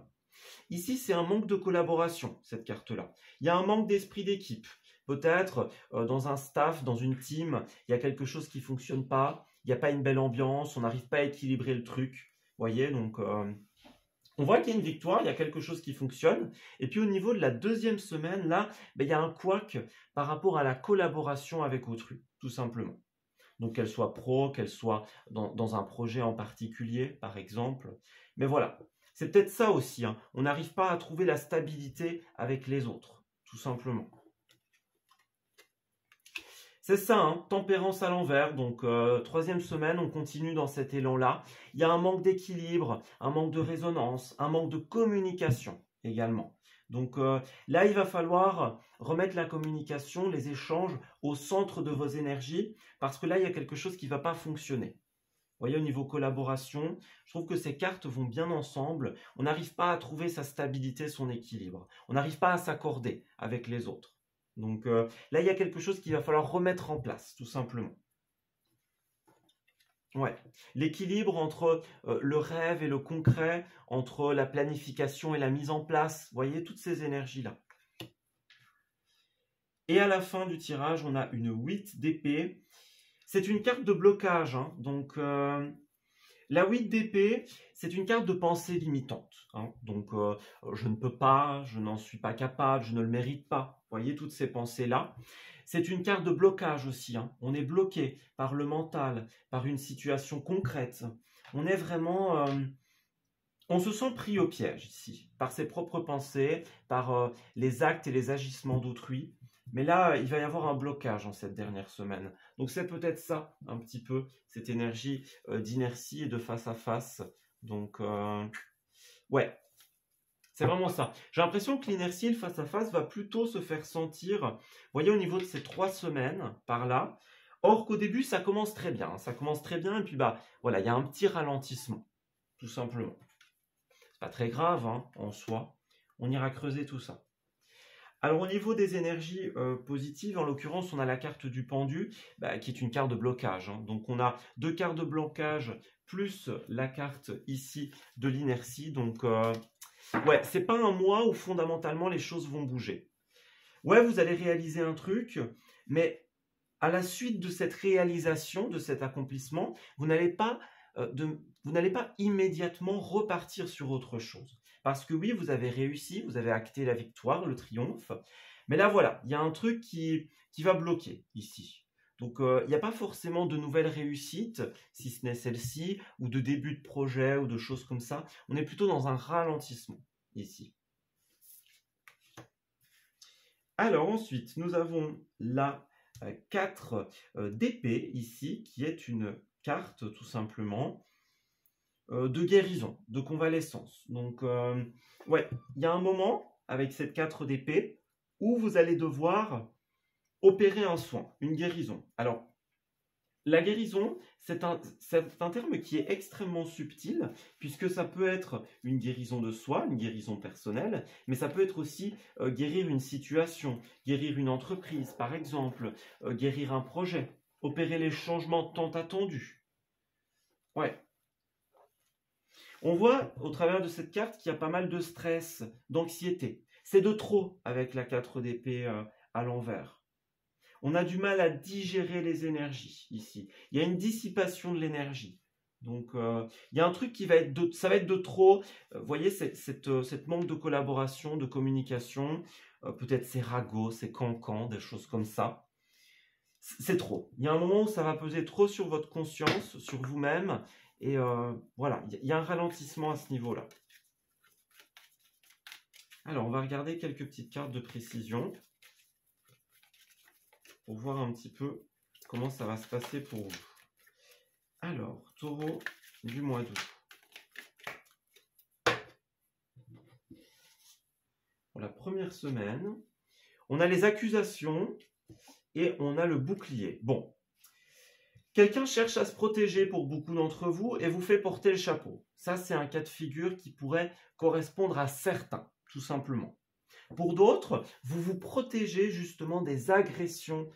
Ici, c'est un manque de collaboration, cette carte-là. Il y a un manque d'esprit d'équipe. Peut-être dans un staff, dans une team, il y a quelque chose qui ne fonctionne pas, il n'y a pas une belle ambiance, on n'arrive pas à équilibrer le truc. Vous voyez, donc on voit qu'il y a une victoire, il y a quelque chose qui fonctionne. Et puis au niveau de la deuxième semaine, là, il y a un couac par rapport à la collaboration avec autrui, tout simplement. Donc qu'elle soit pro, qu'elle soit dans un projet en particulier, par exemple. Mais voilà, c'est peut-être ça aussi. On n'arrive pas à trouver la stabilité avec les autres, tout simplement. C'est ça, tempérance à l'envers. Donc, troisième semaine, on continue dans cet élan-là. Il y a un manque d'équilibre, un manque de résonance, un manque de communication également. Donc là, il va falloir remettre la communication, les échanges au centre de vos énergies, parce que là, il y a quelque chose qui ne va pas fonctionner. Vous voyez, au niveau collaboration, je trouve que ces cartes vont bien ensemble. On n'arrive pas à trouver sa stabilité, son équilibre. On n'arrive pas à s'accorder avec les autres. Donc là, il y a quelque chose qu'il va falloir remettre en place, tout simplement. Ouais, l'équilibre entre le rêve et le concret, entre la planification et la mise en place. Vous voyez, toutes ces énergies-là. Et à la fin du tirage, on a une 8 d'épée. C'est une carte de blocage. Donc, la 8 d'épée, c'est une carte de pensée limitante. Donc, je ne peux pas, je n'en suis pas capable, je ne le mérite pas. Vous voyez, toutes ces pensées-là. C'est une carte de blocage aussi. On est bloqué par le mental, par une situation concrète. On est vraiment... on se sent pris au piège ici, par ses propres pensées, par les actes et les agissements d'autrui. Mais là, il va y avoir un blocage en cette dernière semaine. Donc c'est peut-être ça, un petit peu, cette énergie d'inertie et de face à face. Donc, ouais, c'est vraiment ça. J'ai l'impression que l'inertie et le face à face va plutôt se faire sentir, vous voyez, au niveau de ces 3 semaines, par là. Or qu'au début, ça commence très bien. Ça commence très bien, et puis voilà, il y a un petit ralentissement, tout simplement. C'est pas très grave, en soi. On ira creuser tout ça. Alors au niveau des énergies positives, en l'occurrence, on a la carte du pendu, qui est une carte de blocage, hein. Donc on a 2 cartes de blocage plus la carte ici de l'inertie. Donc ouais, c'est pas un mois où fondamentalement les choses vont bouger. Ouais, vous allez réaliser un truc, mais à la suite de cette réalisation, de cet accomplissement, vous n'allez pas immédiatement repartir sur autre chose. Parce que oui, vous avez réussi, vous avez acté la victoire, le triomphe. Mais là, voilà, il y a un truc qui va bloquer ici. Donc, il n'y a pas forcément de nouvelles réussites, si ce n'est celle-ci, ou de début de projet, ou de choses comme ça. On est plutôt dans un ralentissement ici. Alors ensuite, nous avons la 4 d'épée ici, qui est une carte tout simplement de guérison, de convalescence. Donc, ouais, il y a un moment avec cette 4 d'épée où vous allez devoir opérer un soin, une guérison. Alors, la guérison, c'est un terme qui est extrêmement subtil, puisque ça peut être une guérison de soi, une guérison personnelle, mais ça peut être aussi guérir une situation, guérir une entreprise, par exemple, guérir un projet, opérer les changements tant attendus. Ouais. On voit au travers de cette carte qu'il y a pas mal de stress, d'anxiété. C'est de trop avec la 4 d'épée à l'envers. On a du mal à digérer les énergies ici. Il y a une dissipation de l'énergie. Donc, il y a un truc qui va être ça va être de trop. Vous voyez, cette manque de collaboration, de communication, peut-être ces ragots, ces cancans, des choses comme ça. C'est trop. Il y a un moment où ça va peser trop sur votre conscience, sur vous-même. Et voilà, il y a un ralentissement à ce niveau-là. Alors, on va regarder quelques petites cartes de précision pour voir un petit peu comment ça va se passer pour vous. Alors, taureau du mois d'août. Pour la première semaine, on a les accusations et on a le bouclier. Bon, quelqu'un cherche à se protéger pour beaucoup d'entre vous et vous fait porter le chapeau. Ça, c'est un cas de figure qui pourrait correspondre à certains, tout simplement. Pour d'autres, vous vous protégez justement des agressions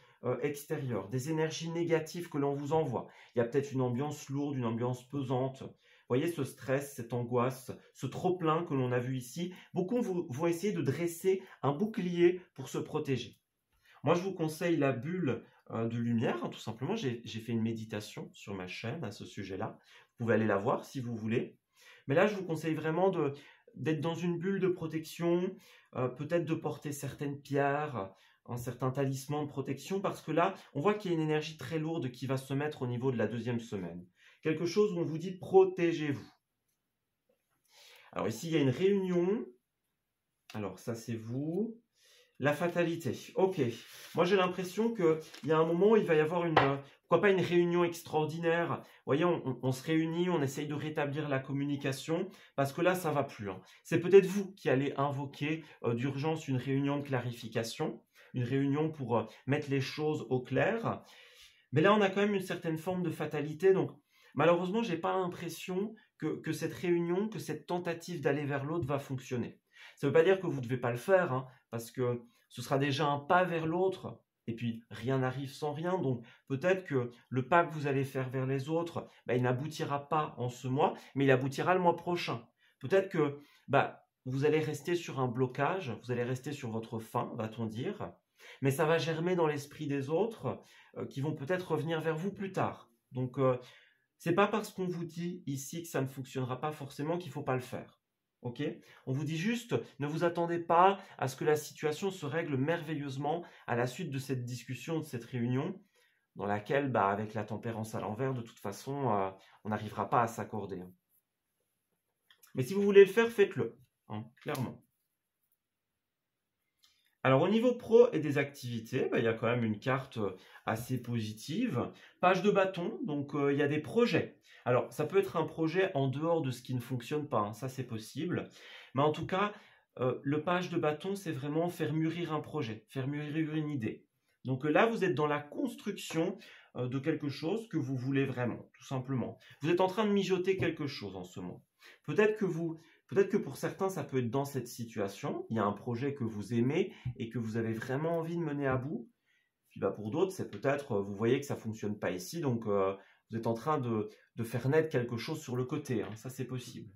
extérieures, des énergies négatives que l'on vous envoie. Il y a peut-être une ambiance lourde, une ambiance pesante. Vous voyez ce stress, cette angoisse, ce trop-plein que l'on a vu ici. Beaucoup vont essayer de dresser un bouclier pour se protéger. Moi, je vous conseille la bulle de lumière, hein, tout simplement. J'ai fait une méditation sur ma chaîne à ce sujet-là. Vous pouvez aller la voir si vous voulez. Mais là, je vous conseille vraiment d'être dans une bulle de protection, peut-être de porter certaines pierres, un certain talisman de protection, parce que là, on voit qu'il y a une énergie très lourde qui va se mettre au niveau de la 2e semaine. Quelque chose où on vous dit « protégez-vous ». Alors ici, il y a une réunion. Alors ça, c'est vous. La fatalité. Ok. Moi, j'ai l'impression qu'il y a un moment où il va y avoir pourquoi pas une réunion extraordinaire. Vous voyez, on se réunit, on essaye de rétablir la communication, parce que là, ça va plus, hein. C'est peut-être vous qui allez invoquer d'urgence une réunion de clarification, une réunion pour mettre les choses au clair. Mais là, on a quand même une certaine forme de fatalité. Donc, malheureusement, je n'ai pas l'impression que cette réunion, que cette tentative d'aller vers l'autre va fonctionner. Ça ne veut pas dire que vous ne devez pas le faire, hein, parce que ce sera déjà un pas vers l'autre, et puis rien n'arrive sans rien. Donc peut-être que le pas que vous allez faire vers les autres, il n'aboutira pas en ce mois, mais il aboutira le mois prochain. Peut-être que vous allez rester sur un blocage, vous allez rester sur votre faim, va-t-on dire, mais ça va germer dans l'esprit des autres qui vont peut-être revenir vers vous plus tard. Donc c'est pas parce qu'on vous dit ici que ça ne fonctionnera pas forcément qu'il ne faut pas le faire. Ok ? On vous dit juste, ne vous attendez pas à ce que la situation se règle merveilleusement à la suite de cette discussion, de cette réunion, dans laquelle, avec la tempérance à l'envers, de toute façon, on n'arrivera pas à s'accorder. Mais si vous voulez le faire, faites-le, hein, clairement. Alors au niveau pro et des activités, il y a quand même une carte assez positive. Page de bâton, donc il y a des projets. Alors ça peut être un projet en dehors de ce qui ne fonctionne pas, hein, ça c'est possible. Mais en tout cas, le page de bâton, c'est vraiment faire mûrir un projet, faire mûrir une idée. Donc là, vous êtes dans la construction de quelque chose que vous voulez vraiment, tout simplement. Vous êtes en train de mijoter quelque chose en ce moment. Peut-être que vous Peut-être que pour certains, ça peut être dans cette situation. Il y a un projet que vous aimez et que vous avez vraiment envie de mener à bout. Puis bah, pour d'autres, c'est peut-être, vous voyez que ça ne fonctionne pas ici, donc vous êtes en train de faire naître quelque chose sur le côté. Hein. Ça, c'est possible.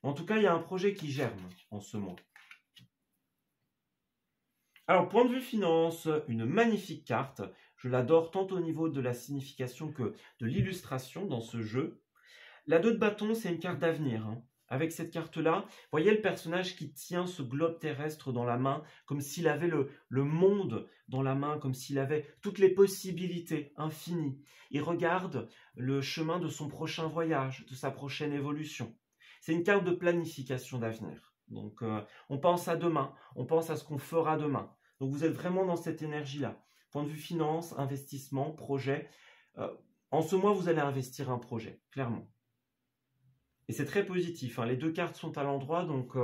En tout cas, il y a un projet qui germe en ce mois. Alors, point de vue finance, une magnifique carte. Je l'adore tant au niveau de la signification que de l'illustration dans ce jeu. La 2 de bâton, c'est une carte d'avenir. Hein. Avec cette carte-là, voyez le personnage qui tient ce globe terrestre dans la main, comme s'il avait le monde dans la main, comme s'il avait toutes les possibilités infinies. Il regarde le chemin de son prochain voyage, de sa prochaine évolution. C'est une carte de planification d'avenir. Donc, on pense à demain, on pense à ce qu'on fera demain. Donc, vous êtes vraiment dans cette énergie-là. Point de vue finance, investissement, projet. En ce mois, vous allez investir un projet, clairement. Et c'est très positif, hein. Les 2 cartes sont à l'endroit, donc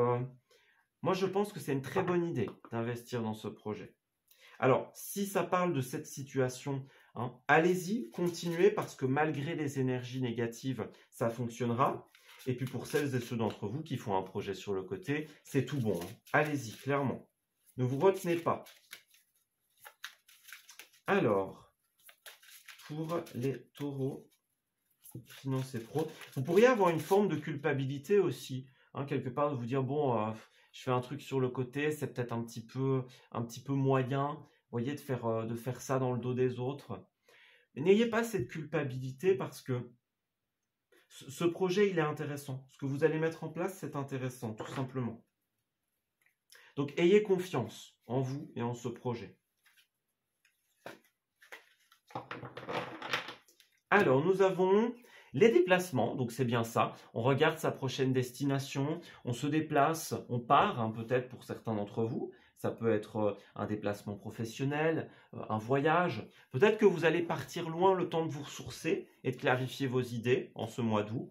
moi je pense que c'est une très bonne idée d'investir dans ce projet. Alors, si ça parle de cette situation, hein, allez-y, continuez, parce que malgré les énergies négatives, ça fonctionnera. Et puis pour celles et ceux d'entre vous qui font un projet sur le côté, c'est tout bon. Hein. Allez-y, clairement. Ne vous retenez pas. Alors, pour les taureaux, finance et pro, vous pourriez avoir une forme de culpabilité aussi, hein, quelque part, de vous dire, bon, je fais un truc sur le côté, c'est peut-être un petit peu moyen, vous voyez, de faire ça dans le dos des autres. Mais n'ayez pas cette culpabilité, parce que ce projet, il est intéressant. Ce que vous allez mettre en place, c'est intéressant, tout simplement. Donc, ayez confiance en vous et en ce projet. Alors, nous avons les déplacements, donc c'est bien ça. On regarde sa prochaine destination, on se déplace, on part, hein, peut-être pour certains d'entre vous. Ça peut être un déplacement professionnel, un voyage. Peut-être que vous allez partir loin le temps de vous ressourcer et de clarifier vos idées en ce mois d'août.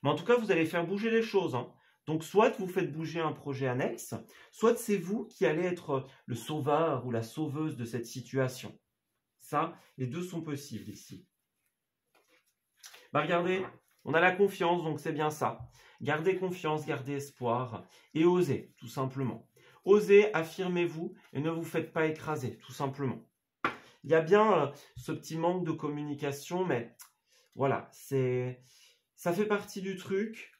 Mais en tout cas, vous allez faire bouger les choses. Hein. Donc, soit vous faites bouger un projet annexe, soit c'est vous qui allez être le sauveur ou la sauveuse de cette situation. Ça, les deux sont possibles ici. Bah regardez, on a la confiance, donc c'est bien ça. Gardez confiance, gardez espoir et osez, tout simplement. Osez, affirmez-vous et ne vous faites pas écraser, tout simplement. Il y a bien ce petit manque de communication, mais voilà, ça fait partie du truc.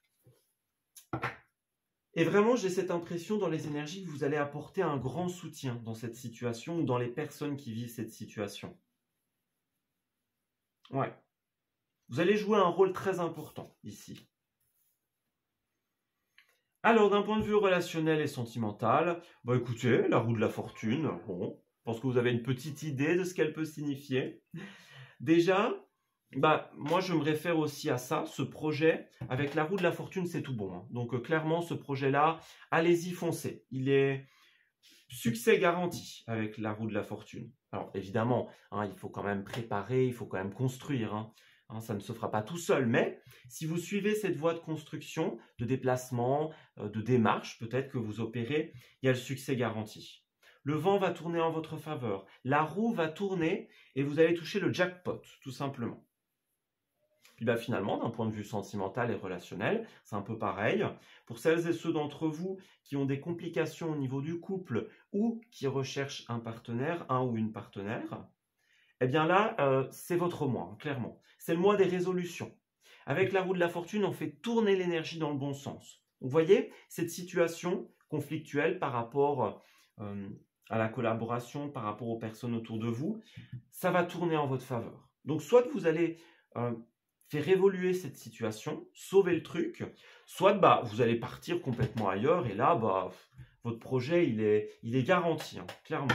Et vraiment, j'ai cette impression dans les énergies que vous allez apporter un grand soutien dans cette situation ou dans les personnes qui vivent cette situation. Ouais. Vous allez jouer un rôle très important ici. Alors, d'un point de vue relationnel et sentimental, bah écoutez, la roue de la fortune, bon, je pense que vous avez une petite idée de ce qu'elle peut signifier. Déjà, bah, moi je me réfère aussi à ça, ce projet, avec la roue de la fortune, c'est tout bon. Hein. Donc clairement, ce projet-là, allez-y, foncez. Il est succès garanti avec la roue de la fortune. Alors évidemment, hein, il faut quand même préparer, il faut quand même construire. Hein. Ça ne se fera pas tout seul, mais si vous suivez cette voie de construction, de déplacement, de démarche, peut-être que vous opérez, il y a le succès garanti. Le vent va tourner en votre faveur, la roue va tourner et vous allez toucher le jackpot, tout simplement. Puis bah, finalement, d'un point de vue sentimental et relationnel, c'est un peu pareil. Pour celles et ceux d'entre vous qui ont des complications au niveau du couple ou qui recherchent un partenaire, un ou une partenaire, eh bien là, c'est votre mois, hein, clairement. C'est le mois des résolutions. Avec la roue de la fortune, on fait tourner l'énergie dans le bon sens. Vous voyez, cette situation conflictuelle par rapport à la collaboration, par rapport aux personnes autour de vous, ça va tourner en votre faveur. Donc, soit vous allez faire évoluer cette situation, sauver le truc, soit bah, vous allez partir complètement ailleurs et là, bah, votre projet, il est garanti, hein, clairement.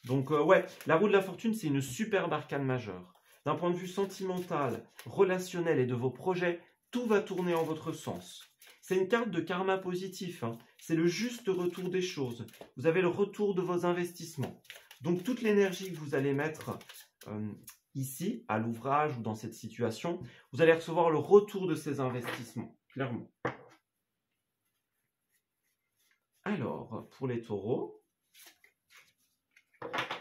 Donc ouais, la roue de la fortune, c'est une superbe arcane majeure. D'un point de vue sentimental, relationnel et de vos projets, tout va tourner en votre sens. C'est une carte de karma positif, hein. C'est le juste retour des choses. Vous avez le retour de vos investissements. Donc toute l'énergie que vous allez mettre ici, à l'ouvrage ou dans cette situation, vous allez recevoir le retour de ces investissements, clairement. Alors, pour les taureaux...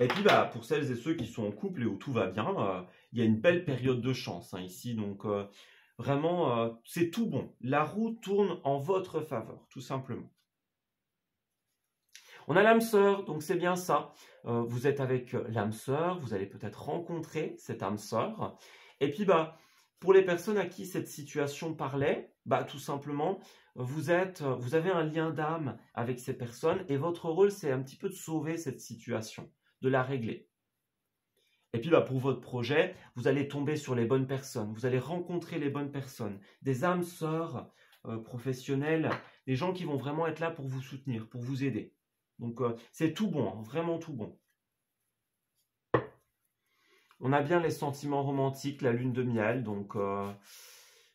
Et puis, bah, pour celles et ceux qui sont en couple et où tout va bien, il y a une belle période de chance hein, ici. Donc, Vraiment, c'est tout bon. La roue tourne en votre faveur, tout simplement. On a l'âme sœur, donc c'est bien ça. Vous êtes avec l'âme sœur, vous allez peut-être rencontrer cette âme sœur. Et puis, pour les personnes à qui cette situation parlait, tout simplement, vous avez un lien d'âme avec ces personnes et votre rôle, c'est un petit peu de sauver cette situation, de la régler. Et puis, pour votre projet, vous allez tomber sur les bonnes personnes, vous allez rencontrer les bonnes personnes, des âmes sœurs professionnelles, des gens qui vont vraiment être là pour vous soutenir, pour vous aider. Donc, c'est tout bon, hein, vraiment tout bon. On a bien les sentiments romantiques, la lune de miel, donc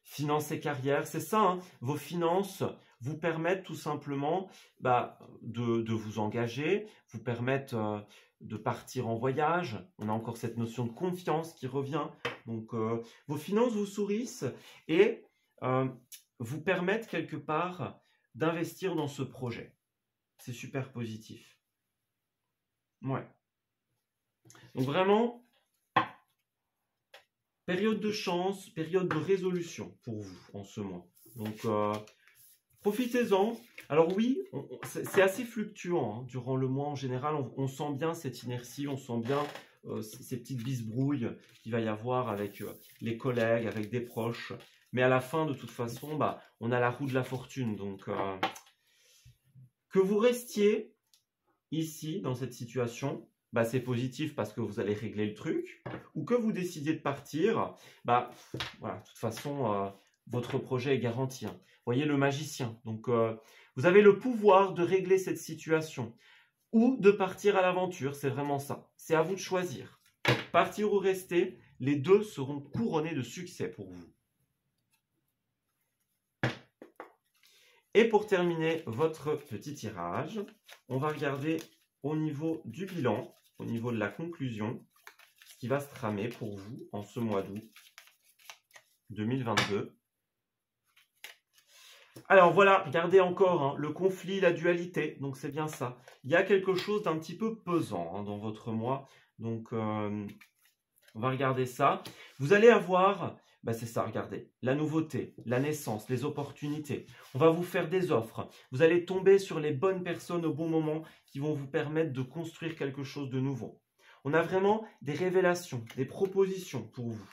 finances et carrière, c'est ça, hein, vos finances vous permettent tout simplement de vous engager, vous permettent de partir en voyage. On a encore cette notion de confiance qui revient. Donc, vos finances vous sourissent et vous permettent quelque part d'investir dans ce projet. C'est super positif. Ouais. Donc vraiment, période de chance, période de résolution pour vous en ce mois. Donc, profitez-en. Alors oui, c'est assez fluctuant hein, durant le mois en général. On sent bien cette inertie, on sent bien ces petites bisbrouilles qu'il va y avoir avec les collègues, avec des proches. Mais à la fin, de toute façon, on a la roue de la fortune. Donc, que vous restiez ici, dans cette situation, c'est positif parce que vous allez régler le truc. Ou que vous décidiez de partir, voilà, de toute façon, votre projet est garanti. Hein. Voyez le magicien. Donc, vous avez le pouvoir de régler cette situation ou de partir à l'aventure. C'est vraiment ça. C'est à vous de choisir. Partir ou rester, les deux seront couronnés de succès pour vous. Et pour terminer votre petit tirage, on va regarder au niveau du bilan, au niveau de la conclusion, ce qui va se tramer pour vous en ce mois d'août 2022. Alors voilà, regardez encore hein, le conflit, la dualité, donc c'est bien ça. Il y a quelque chose d'un petit peu pesant hein, dans votre mois, donc on va regarder ça. Vous allez avoir, c'est ça, regardez, la nouveauté, la naissance, les opportunités. On va vous faire des offres. Vous allez tomber sur les bonnes personnes au bon moment qui vont vous permettre de construire quelque chose de nouveau. On a vraiment des révélations, des propositions pour vous.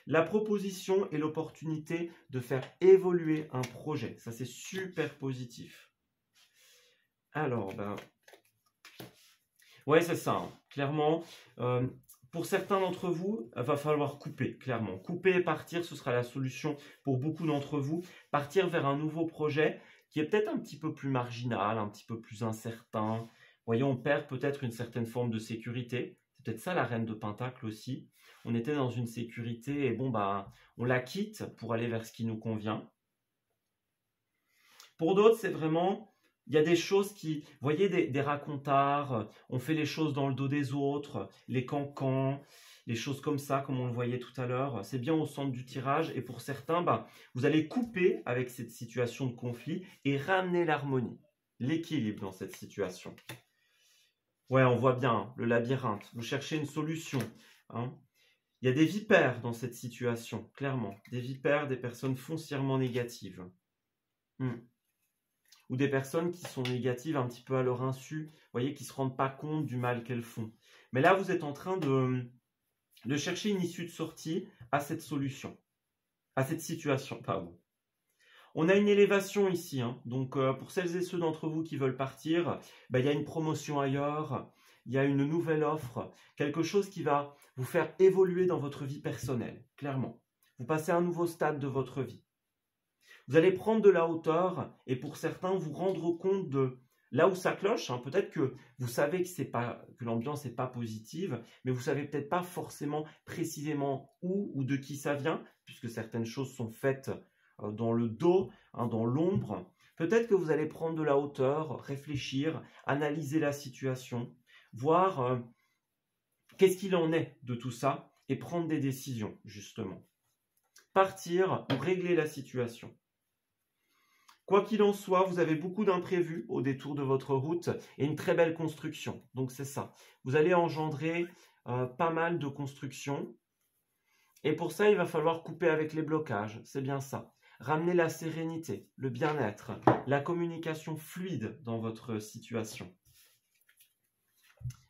La proposition et l'opportunité de faire évoluer un projet. Ça, c'est super positif. Alors, ouais, c'est ça. Hein. Clairement, pour certains d'entre vous, il va falloir couper, clairement. Couper et partir, ce sera la solution pour beaucoup d'entre vous. Partir vers un nouveau projet qui est peut-être un petit peu plus marginal, un petit peu plus incertain. Vous voyez, on perd peut-être une certaine forme de sécurité. C'est peut-être ça la reine de Pentacle aussi. On était dans une sécurité et on la quitte pour aller vers ce qui nous convient. Pour d'autres, c'est vraiment, il y a des choses qui, vous voyez, des racontards, on fait les choses dans le dos des autres, les cancans, les choses comme ça, comme on le voyait tout à l'heure. C'est bien au centre du tirage et pour certains, vous allez couper avec cette situation de conflit et ramener l'harmonie, l'équilibre dans cette situation. Ouais, on voit bien hein, le labyrinthe. Vous cherchez une solution. Hein. Il y a des vipères dans cette situation, clairement. Des vipères, des personnes foncièrement négatives. Ou des personnes qui sont négatives un petit peu à leur insu. Vous voyez, qui ne se rendent pas compte du mal qu'elles font. Mais là, vous êtes en train de chercher une issue de sortie à cette solution. À cette situation, pardon. On a une élévation ici, hein. Donc pour celles et ceux d'entre vous qui veulent partir, il y a une promotion ailleurs, il y a une nouvelle offre, quelque chose qui va vous faire évoluer dans votre vie personnelle, clairement. Vous passez à un nouveau stade de votre vie. Vous allez prendre de la hauteur et pour certains, vous rendre compte de là où ça cloche. Hein, peut-être que vous savez que l'ambiance n'est pas positive, mais vous ne savez peut-être pas forcément précisément où ou de qui ça vient, puisque certaines choses sont faites dans le dos, hein, dans l'ombre. Peut-être que vous allez prendre de la hauteur, réfléchir, analyser la situation, voir qu'est-ce qu'il en est de tout ça et prendre des décisions, justement. Partir ou régler la situation. Quoi qu'il en soit, vous avez beaucoup d'imprévus au détour de votre route et une très belle construction. Donc c'est ça. Vous allez engendrer pas mal de construction Et pour ça, il va falloir couper avec les blocages, c'est bien ça. Ramener la sérénité, le bien-être, la communication fluide dans votre situation.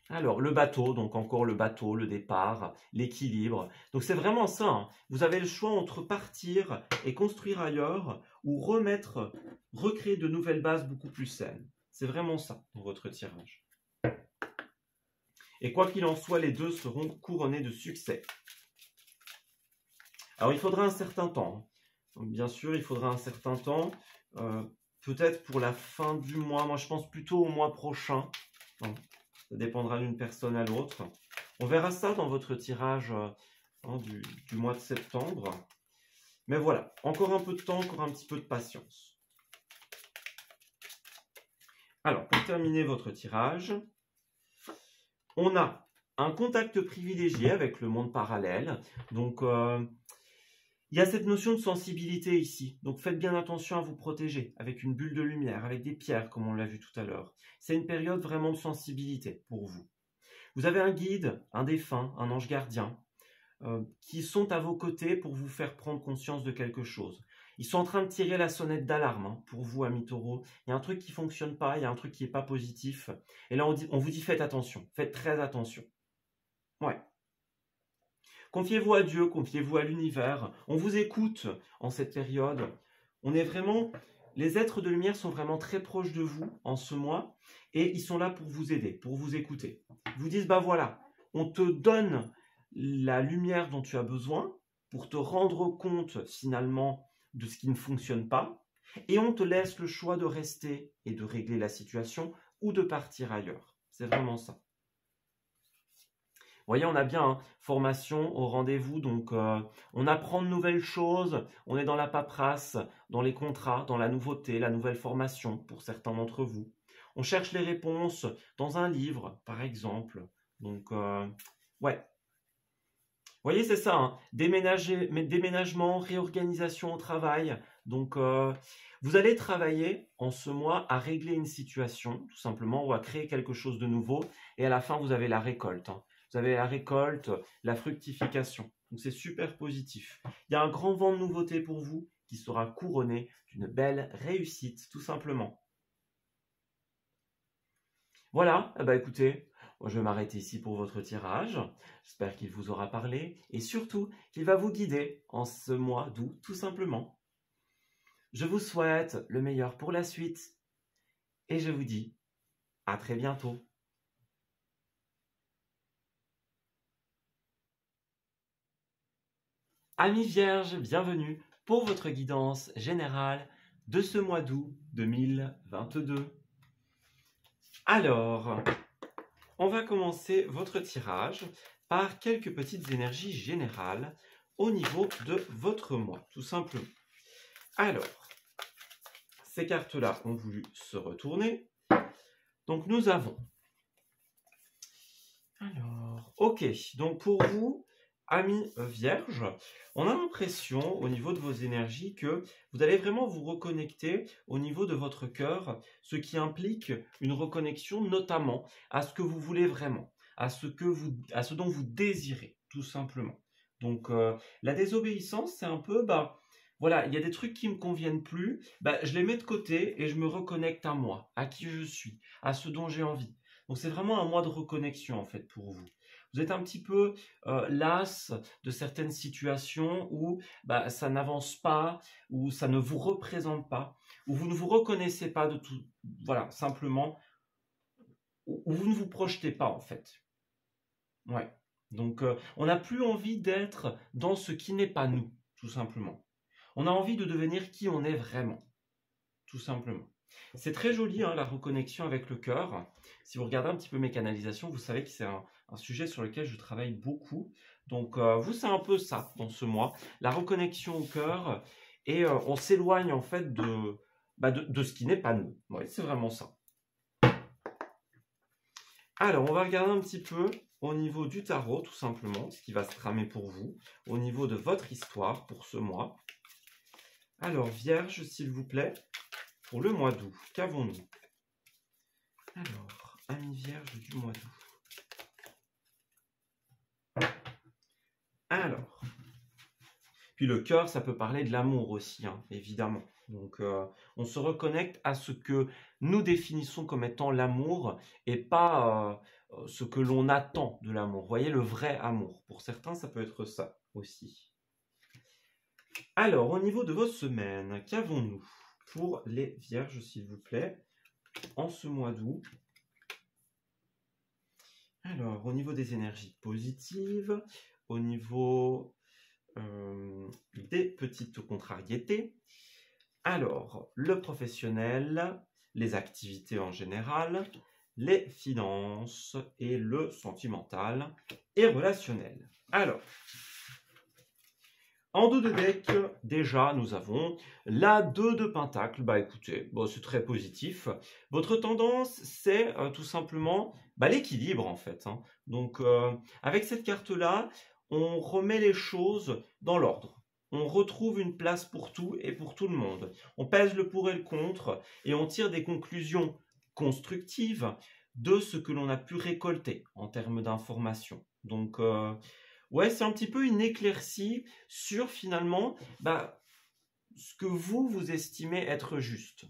Alors, le bateau, donc encore le bateau, le départ, l'équilibre. Donc c'est vraiment ça, hein. Vous avez le choix entre partir et construire ailleurs ou recréer de nouvelles bases beaucoup plus saines. C'est vraiment ça dans votre tirage. Et quoi qu'il en soit, les deux seront couronnés de succès. Alors, il faudra un certain temps. Bien sûr, il faudra un certain temps. Peut-être pour la fin du mois. Moi, je pense plutôt au mois prochain. Ça dépendra d'une personne à l'autre. On verra ça dans votre tirage du mois de septembre. Mais voilà, encore un peu de temps, encore un petit peu de patience. Alors, pour terminer votre tirage, on a un contact privilégié avec le monde parallèle. Donc, il y a cette notion de sensibilité ici. Donc, faites bien attention à vous protéger avec une bulle de lumière, avec des pierres, comme on l'a vu tout à l'heure. C'est une période vraiment de sensibilité pour vous. Vous avez un guide, un défunt, un ange gardien, qui sont à vos côtés pour vous faire prendre conscience de quelque chose. Ils sont en train de tirer la sonnette d'alarme pour vous, amis taureaux. Il y a un truc qui ne fonctionne pas, il y a un truc qui n'est pas positif. Et là, on vous dit faites attention, faites très attention. Ouais. Confiez-vous à Dieu, confiez-vous à l'univers. On vous écoute en cette période. Les êtres de lumière sont vraiment très proches de vous en ce mois et ils sont là pour vous aider, pour vous écouter. Ils vous disent, bah voilà, on te donne la lumière dont tu as besoin pour te rendre compte finalement de ce qui ne fonctionne pas et on te laisse le choix de rester et de régler la situation ou de partir ailleurs. C'est vraiment ça. Vous voyez, on a bien formation au rendez-vous, donc on apprend de nouvelles choses, on est dans la paperasse, dans les contrats, dans la nouveauté, la nouvelle formation pour certains d'entre vous. On cherche les réponses dans un livre, par exemple. Donc, ouais. Vous voyez, c'est ça, hein. Déménagement, réorganisation au travail. Donc, vous allez travailler en ce mois à régler une situation, tout simplement, ou à créer quelque chose de nouveau. Et à la fin, vous avez la récolte, hein. Vous avez la récolte, la fructification. Donc, c'est super positif. Il y a un grand vent de nouveauté pour vous qui sera couronné d'une belle réussite, tout simplement. Voilà, eh ben, écoutez, moi, je vais m'arrêter ici pour votre tirage. J'espère qu'il vous aura parlé et surtout qu'il va vous guider en ce mois d'août, tout simplement. Je vous souhaite le meilleur pour la suite et je vous dis à très bientôt. Amis vierges, bienvenue pour votre guidance générale de ce mois d'août 2022. Alors, on va commencer votre tirage par quelques petites énergies générales au niveau de votre mois, tout simplement. Alors, ces cartes-là ont voulu se retourner. Donc, nous avons... Alors, ok, donc pour vous, amis vierges, on a l'impression au niveau de vos énergies que vous allez vraiment vous reconnecter au niveau de votre cœur, ce qui implique une reconnexion notamment à ce que vous voulez vraiment, à ce dont vous désirez, tout simplement. Donc la désobéissance, c'est un peu, voilà, il y a des trucs qui ne me conviennent plus, je les mets de côté et je me reconnecte à moi, à qui je suis, à ce dont j'ai envie. Donc c'est vraiment un mois de reconnexion en fait pour vous. Vous êtes un petit peu las de certaines situations où ça n'avance pas, où ça ne vous représente pas, où vous ne vous reconnaissez pas de tout, voilà, simplement, où vous ne vous projetez pas en fait. Ouais. Donc on n'a plus envie d'être dans ce qui n'est pas nous, tout simplement. On a envie de devenir qui on est vraiment, tout simplement. C'est très joli, hein, la reconnexion avec le cœur. Si vous regardez un petit peu mes canalisations, vous savez que c'est un sujet sur lequel je travaille beaucoup. Donc, vous, c'est un peu ça dans ce mois, la reconnexion au cœur. Et on s'éloigne en fait de ce qui n'est pas nous. Ouais, c'est vraiment ça. Alors, on va regarder un petit peu au niveau du tarot, tout simplement, ce qui va se tramer pour vous, au niveau de votre histoire pour ce mois. Alors, Vierge, s'il vous plaît, pour le mois d'août, qu'avons-nous? Alors, amis vierges du mois d'août. Alors, Puis le cœur, ça peut parler de l'amour aussi, hein, évidemment. Donc, on se reconnecte à ce que nous définissons comme étant l'amour et pas ce que l'on attend de l'amour. Vous voyez, le vrai amour. Pour certains, ça peut être ça aussi. Alors, au niveau de vos semaines, qu'avons-nous pour les vierges, s'il vous plaît, en ce mois d'août? Alors, au niveau des énergies positives, au niveau des petites contrariétés, alors, le professionnel, les activités en général, les finances et le sentimental et relationnel. Alors, en dos de deck, déjà, nous avons la 2 de Pentacle. Bah écoutez, bon, c'est très positif. Votre tendance, c'est tout simplement l'équilibre, en fait, hein. Donc, avec cette carte-là, on remet les choses dans l'ordre. On retrouve une place pour tout et pour tout le monde. On pèse le pour et le contre et on tire des conclusions constructives de ce que l'on a pu récolter en termes d'informations. Donc, ouais, c'est un petit peu une éclaircie sur finalement ce que vous estimez être juste.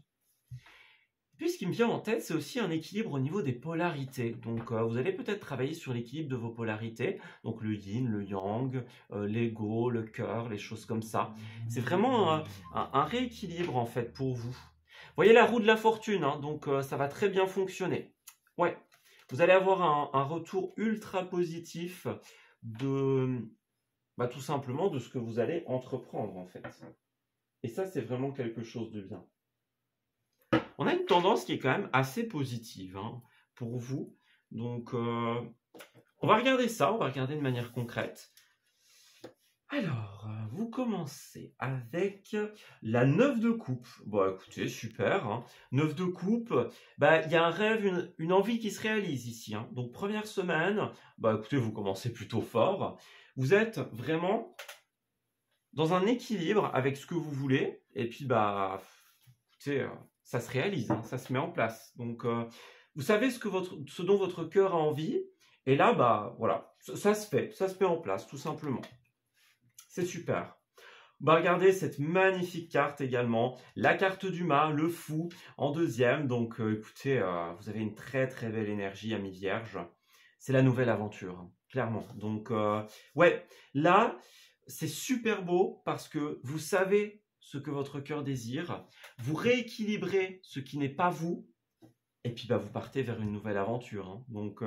Puis ce qui me vient en tête, c'est aussi un équilibre au niveau des polarités. Donc vous allez peut-être travailler sur l'équilibre de vos polarités, donc le yin, le yang, l'ego, le cœur, les choses comme ça. C'est vraiment un rééquilibre en fait pour vous. Vous voyez la roue de la fortune, hein, donc ça va très bien fonctionner. Ouais, vous allez avoir un retour ultra positif de tout simplement de ce que vous allez entreprendre en fait. Et ça, c'est vraiment quelque chose de bien. On a une tendance qui est quand même assez positive hein, pour vous. Donc, on va regarder ça, on va regarder de manière concrète. Alors, vous commencez avec la 9 de coupe. Bon, écoutez, super. Hein. 9 de coupe, il y a un rêve, une envie qui se réalise ici. Hein. Donc, première semaine, écoutez, vous commencez plutôt fort. Vous êtes vraiment dans un équilibre avec ce que vous voulez. Et puis, écoutez, ça se réalise, hein, ça se met en place. Donc, vous savez ce dont votre cœur a envie. Et là, voilà, ça se fait, ça se met en place, tout simplement. C'est super. Regardez cette magnifique carte également, la carte du mât, le fou en deuxième. Donc, écoutez, vous avez une très très belle énergie, ami vierge. C'est la nouvelle aventure, hein, clairement. Donc, ouais, là, c'est super beau parce que vous savez ce que votre cœur désire, vous rééquilibrez ce qui n'est pas vous, et puis vous partez vers une nouvelle aventure. Hein. Donc,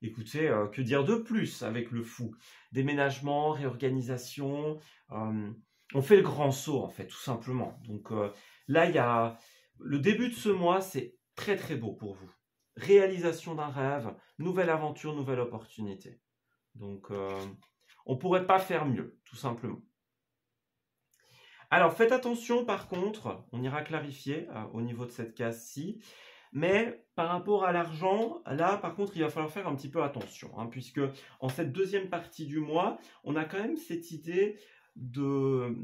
écoutez, que dire de plus avec le fou? Déménagement, réorganisation, on fait le grand saut en fait, tout simplement. Donc là, il y a le début de ce mois, c'est très très beau pour vous. Réalisation d'un rêve, nouvelle aventure, nouvelle opportunité. Donc, on ne pourrait pas faire mieux, tout simplement. Alors, faites attention par contre, on ira clarifier au niveau de cette case-ci, mais par rapport à l'argent, là par contre il va falloir faire un petit peu attention, hein, puisque en cette deuxième partie du mois, on a quand même cette idée de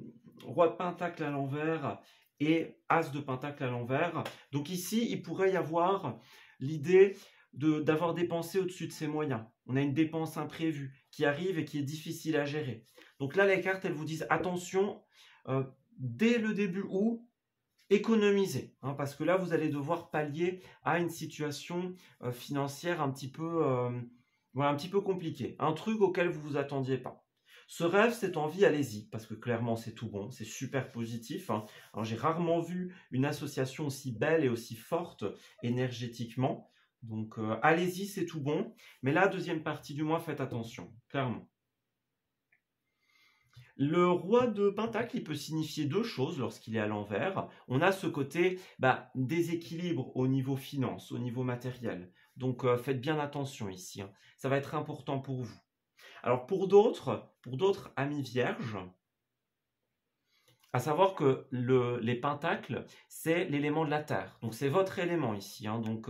roi de pentacle à l'envers et as de pentacle à l'envers. Donc ici, il pourrait y avoir l'idée d'avoir dépensé au-dessus de ses moyens. On a une dépense imprévue qui arrive et qui est difficile à gérer. Donc là, les cartes, elles vous disent attention, dès le début août, économiser, hein, parce que là, vous allez devoir pallier à une situation financière un petit peu compliquée, un truc auquel vous ne vous attendiez pas. Ce rêve, cette envie, allez-y, parce que clairement, c'est tout bon, c'est super positif. Hein. Alors, j'ai rarement vu une association aussi belle et aussi forte énergétiquement. Donc, allez-y, c'est tout bon. Mais la deuxième partie du mois, faites attention, clairement. Le roi de pentacle, il peut signifier deux choses lorsqu'il est à l'envers. On a ce côté déséquilibre au niveau finance, au niveau matériel. Donc, faites bien attention ici. Hein. Ça va être important pour vous. Alors, pour d'autres amis vierges, à savoir que les pentacles, c'est l'élément de la terre. Donc, c'est votre élément ici. Hein. Donc,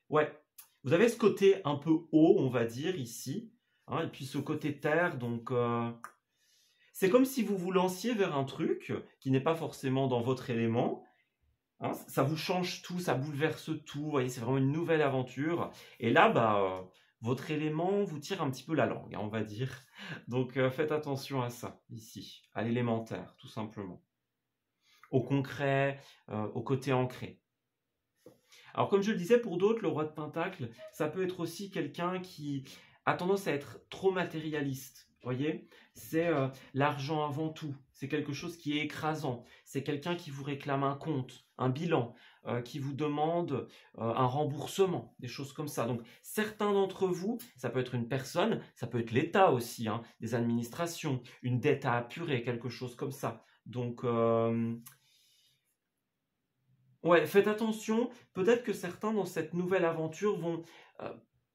ouais, vous avez ce côté un peu haut, on va dire, ici. Hein, et puis, ce côté terre, donc... c'est comme si vous vous lanciez vers un truc qui n'est pas forcément dans votre élément. Hein, ça vous change tout, ça bouleverse tout. Vous voyez, c'est vraiment une nouvelle aventure. Et là, votre élément vous tire un petit peu la langue, hein, on va dire. Donc faites attention à ça, ici, à l'élémentaire, tout simplement. Au concret, au côté ancré. Alors comme je le disais, pour d'autres, le roi de Pentacle, ça peut être aussi quelqu'un qui a tendance à être trop matérialiste. Vous voyez, c'est l'argent avant tout. C'est quelque chose qui est écrasant. C'est quelqu'un qui vous réclame un compte, un bilan, qui vous demande un remboursement, des choses comme ça. Donc certains d'entre vous, ça peut être une personne, ça peut être l'État aussi, hein, des administrations, une dette à apurer, quelque chose comme ça. Donc ouais, faites attention. Peut-être que certains dans cette nouvelle aventure vont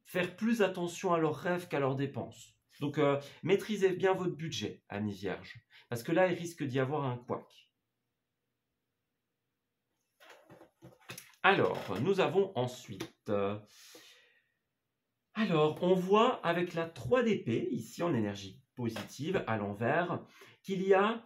faire plus attention à leurs rêves qu'à leurs dépenses. Donc, maîtrisez bien votre budget, amis vierges. Parce que là, il risque d'y avoir un couac. Alors, nous avons ensuite... alors, on voit avec la 3 d'épée, ici en énergie positive, à l'envers, qu'il y a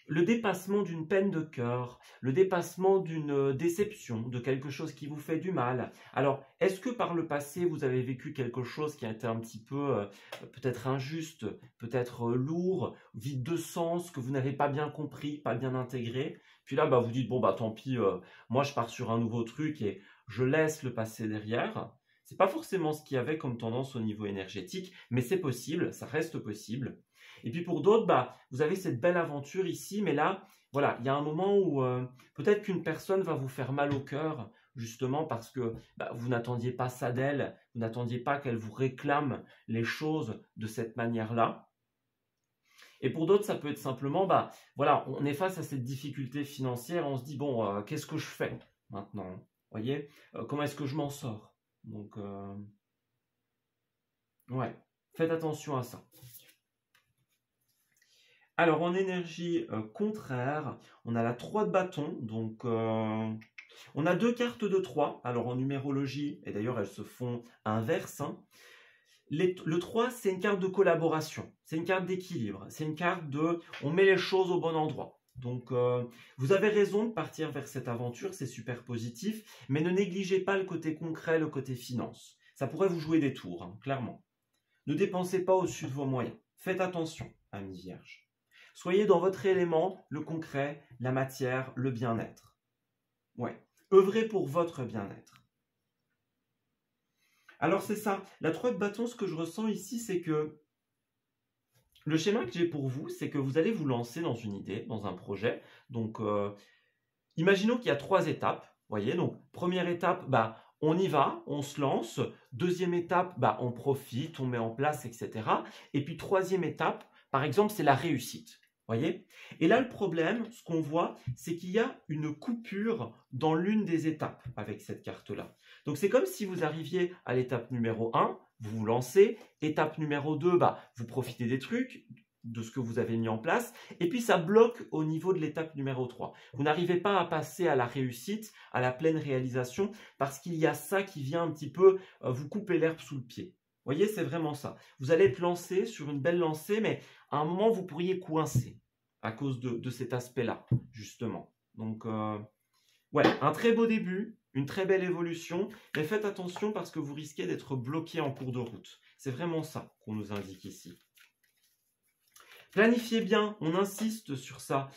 le dépassement d'une peine de cœur, le dépassement d'une déception, de quelque chose qui vous fait du mal. Alors, est-ce que par le passé, vous avez vécu quelque chose qui a été un petit peu peut-être injuste, peut-être lourd, vide de sens, que vous n'avez pas bien compris, pas bien intégré? Puis là, vous dites, bon, tant pis, moi je pars sur un nouveau truc et je laisse le passé derrière. C'est pas forcément ce qu'il y avait comme tendance au niveau énergétique, mais c'est possible, ça reste possible. Et puis pour d'autres, vous avez cette belle aventure ici, mais là, voilà, il y a un moment où peut-être qu'une personne va vous faire mal au cœur, justement parce que vous n'attendiez pas ça d'elle, vous n'attendiez pas qu'elle vous réclame les choses de cette manière-là. Et pour d'autres, ça peut être simplement, voilà, on est face à cette difficulté financière, on se dit, bon, qu'est-ce que je fais maintenant? Vous voyez, comment est-ce que je m'en sors? Donc, ouais, faites attention à ça. Alors, en énergie contraire, on a la 3 de bâton. Donc, on a 2 cartes de 3. Alors, en numérologie, et d'ailleurs, elles se font inverses. Hein. Le 3, c'est une carte de collaboration. C'est une carte d'équilibre. C'est une carte de... on met les choses au bon endroit. Donc, vous avez raison de partir vers cette aventure. C'est super positif. Mais ne négligez pas le côté concret, le côté finance. Ça pourrait vous jouer des tours, hein, clairement. Ne dépensez pas au-dessus de vos moyens. Faites attention, amis vierges. Soyez dans votre élément, le concret, la matière, le bien-être. Ouais, œuvrez pour votre bien-être. Alors c'est ça, la 3 de bâton, ce que je ressens ici, c'est que le schéma que j'ai pour vous, c'est que vous allez vous lancer dans une idée, dans un projet. Donc, imaginons qu'il y a 3 étapes. Voyez, donc première étape, on y va, on se lance. Deuxième étape, on profite, on met en place, etc. Et puis troisième étape, par exemple, c'est la réussite. Voyez? Et là, le problème, ce qu'on voit, c'est qu'il y a une coupure dans l'une des étapes avec cette carte-là. Donc, c'est comme si vous arriviez à l'étape numéro 1, vous vous lancez. Étape numéro 2, vous profitez des trucs, de ce que vous avez mis en place. Et puis, ça bloque au niveau de l'étape numéro 3. Vous n'arrivez pas à passer à la réussite, à la pleine réalisation, parce qu'il y a ça qui vient un petit peu vous couper l'herbe sous le pied. Vous voyez, c'est vraiment ça. Vous allez être lancé sur une belle lancée, mais à un moment, vous pourriez coincer à cause de cet aspect-là, justement. Donc, ouais, un très beau début, une très belle évolution, mais faites attention parce que vous risquez d'être bloqué en cours de route. C'est vraiment ça qu'on nous indique ici. Planifiez bien, on insiste sur ça.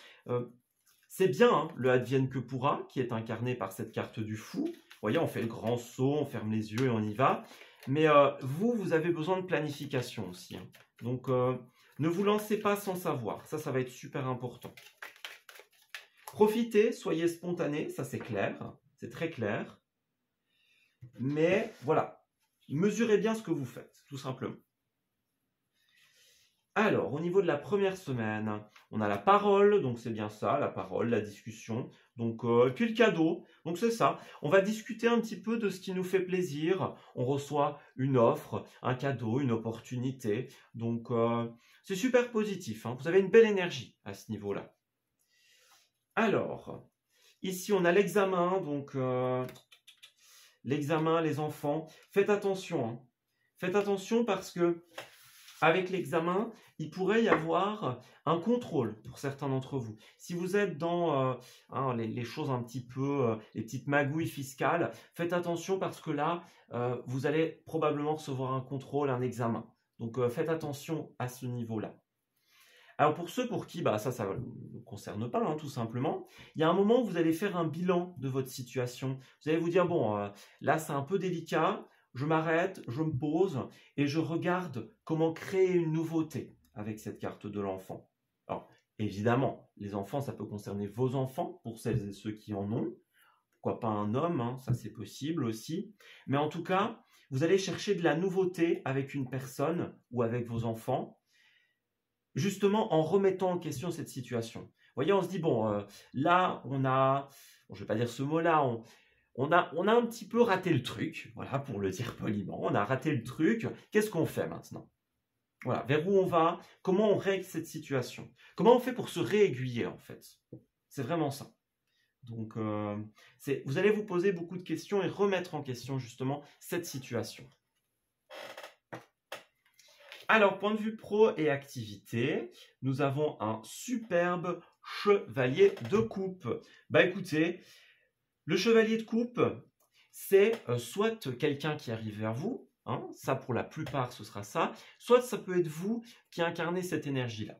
C'est bien hein, le advienne que pourra, qui est incarné par cette carte du fou. Vous voyez, on fait le grand saut, on ferme les yeux et on y va. Mais vous avez besoin de planification aussi. Hein. Donc, ne vous lancez pas sans savoir. Ça va être super important. Profitez, soyez spontané, ça c'est clair. C'est très clair. Mais voilà, mesurez bien ce que vous faites, tout simplement. Alors, au niveau de la première semaine, on a la parole, donc c'est bien ça, la parole, la discussion. Donc, et puis le cadeau, donc c'est ça. On va discuter un petit peu de ce qui nous fait plaisir. On reçoit une offre, un cadeau, une opportunité. Donc, c'est super positif. Hein. Vous avez une belle énergie à ce niveau-là. Alors, ici on a l'examen, donc l'examen, les enfants. Faites attention. Hein. Faites attention parce que avec l'examen, il pourrait y avoir un contrôle pour certains d'entre vous. Si vous êtes dans les choses un petit peu, les petites magouilles fiscales, faites attention parce que là, vous allez probablement recevoir un contrôle, un examen. Donc faites attention à ce niveau-là. Alors pour ceux pour qui ça ne vous concerne pas, tout simplement, il y a un moment où vous allez faire un bilan de votre situation. Vous allez vous dire, bon, là c'est un peu délicat, je m'arrête, je me pose et je regarde comment créer une nouveauté avec cette carte de l'enfant. Alors évidemment, les enfants, ça peut concerner vos enfants, pour celles et ceux qui en ont. Pourquoi pas un homme, ça c'est possible aussi. Mais en tout cas, vous allez chercher de la nouveauté avec une personne ou avec vos enfants, justement en remettant en question cette situation. Vous voyez, on se dit, bon, là, on a, bon, je ne vais pas dire ce mot-là, on a un petit peu raté le truc, voilà, pour le dire poliment, on a raté le truc, qu'est-ce qu'on fait maintenant? Voilà, vers où on va, comment on règle cette situation? Comment on fait pour se réaiguiller, en fait? C'est vraiment ça. Donc, vous allez vous poser beaucoup de questions et remettre en question, justement, cette situation. Alors, point de vue pro et activité, nous avons un superbe chevalier de coupe. Écoutez, le chevalier de coupe, c'est soit quelqu'un qui arrive vers vous, ça pour la plupart ce sera ça, soit ça peut être vous qui incarnez cette énergie-là.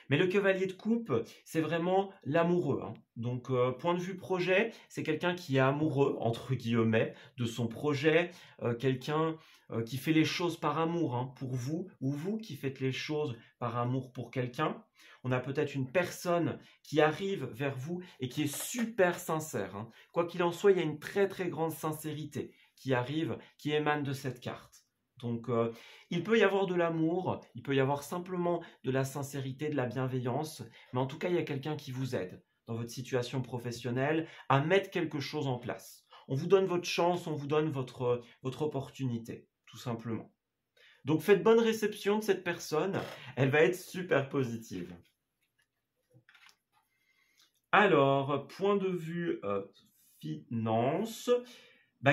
Mais le cavalier de coupe, c'est vraiment l'amoureux. Donc, point de vue projet, c'est quelqu'un qui est amoureux, entre guillemets, de son projet, quelqu'un qui fait les choses par amour pour vous, ou vous qui faites les choses par amour pour quelqu'un. On a peut-être une personne qui arrive vers vous et qui est super sincère. Quoi qu'il en soit, il y a une très très grande sincérité qui arrive, qui émane de cette carte. Donc, il peut y avoir de l'amour, il peut y avoir simplement de la sincérité, de la bienveillance, mais en tout cas, il y a quelqu'un qui vous aide dans votre situation professionnelle à mettre quelque chose en place. On vous donne votre chance, on vous donne votre opportunité, tout simplement. Donc, faites bonne réception de cette personne, elle va être super positive. Alors, point de vue finance...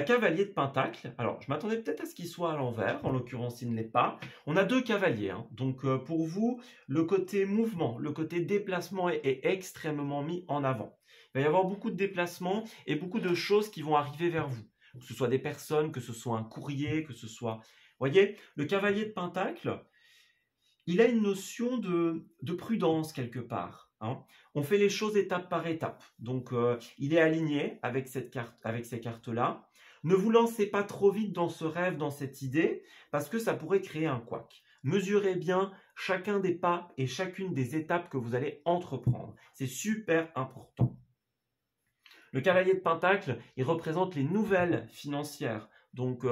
cavalier de pentacle, alors je m'attendais peut-être à ce qu'il soit à l'envers, en l'occurrence il ne l'est pas. On a deux cavaliers, donc pour vous, le côté mouvement, le côté déplacement est extrêmement mis en avant. Il va y avoir beaucoup de déplacements et beaucoup de choses qui vont arriver vers vous. Que ce soit des personnes, que ce soit un courrier, que ce soit... Vous voyez, le cavalier de pentacle, il a une notion de prudence quelque part. On fait les choses étape par étape. Donc, il est aligné avec ces cartes-là. Ne vous lancez pas trop vite dans ce rêve, dans cette idée, parce que ça pourrait créer un couac. Mesurez bien chacun des pas et chacune des étapes que vous allez entreprendre. C'est super important. Le cavalier de pentacle, il représente les nouvelles financières. Donc,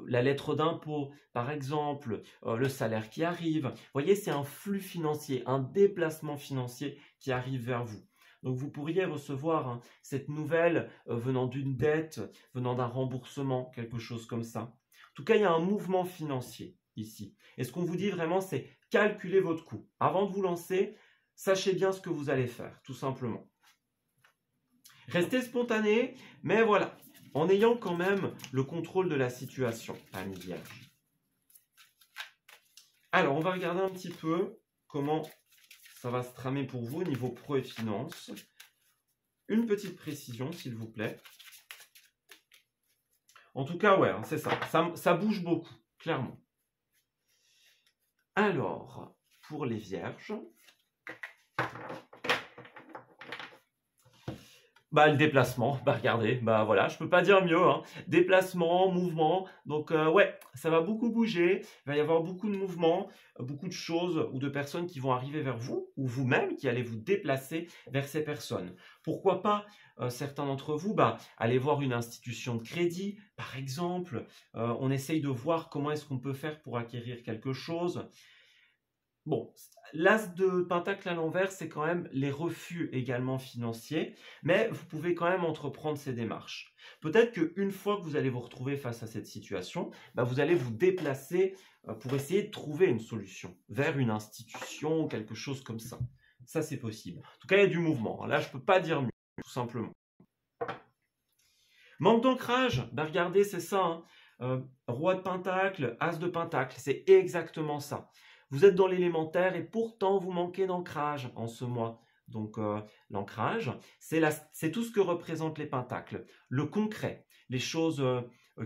la lettre d'impôt, par exemple, le salaire qui arrive. Vous voyez, c'est un flux financier, un déplacement financier qui arrive vers vous. Donc, vous pourriez recevoir cette nouvelle venant d'une dette, venant d'un remboursement, quelque chose comme ça. En tout cas, il y a un mouvement financier ici. Et ce qu'on vous dit vraiment, c'est calculer votre coût. Avant de vous lancer, sachez bien ce que vous allez faire, tout simplement. Restez spontané, mais voilà, en ayant quand même le contrôle de la situation, amis vierges. Alors, on va regarder un petit peu comment ça va se tramer pour vous au niveau pro et finance. Une petite précision, s'il vous plaît. En tout cas, ouais, c'est ça. Ça bouge beaucoup, clairement. Alors, pour les vierges... le déplacement, regardez, voilà, je peux pas dire mieux, déplacement, mouvement, donc ouais, ça va beaucoup bouger, il va y avoir beaucoup de mouvements, beaucoup de choses ou de personnes qui vont arriver vers vous, ou vous-même qui allez vous déplacer vers ces personnes. Pourquoi pas, certains d'entre vous, allez voir une institution de crédit, par exemple, on essaye de voir comment est-ce qu'on peut faire pour acquérir quelque chose. Bon, l'as de pentacle à l'envers, c'est quand même les refus également financiers, mais vous pouvez quand même entreprendre ces démarches. Peut-être qu'une fois que vous allez vous retrouver face à cette situation, vous allez vous déplacer pour essayer de trouver une solution vers une institution ou quelque chose comme ça. Ça, c'est possible. En tout cas, il y a du mouvement. Là, je ne peux pas dire mieux, tout simplement. Manque d'ancrage, regardez, c'est ça. Roi de pentacle, as de pentacle, c'est exactement ça. Vous êtes dans l'élémentaire et pourtant vous manquez d'ancrage en ce mois. Donc l'ancrage, c'est tout ce que représentent les pentacles. Le concret, les choses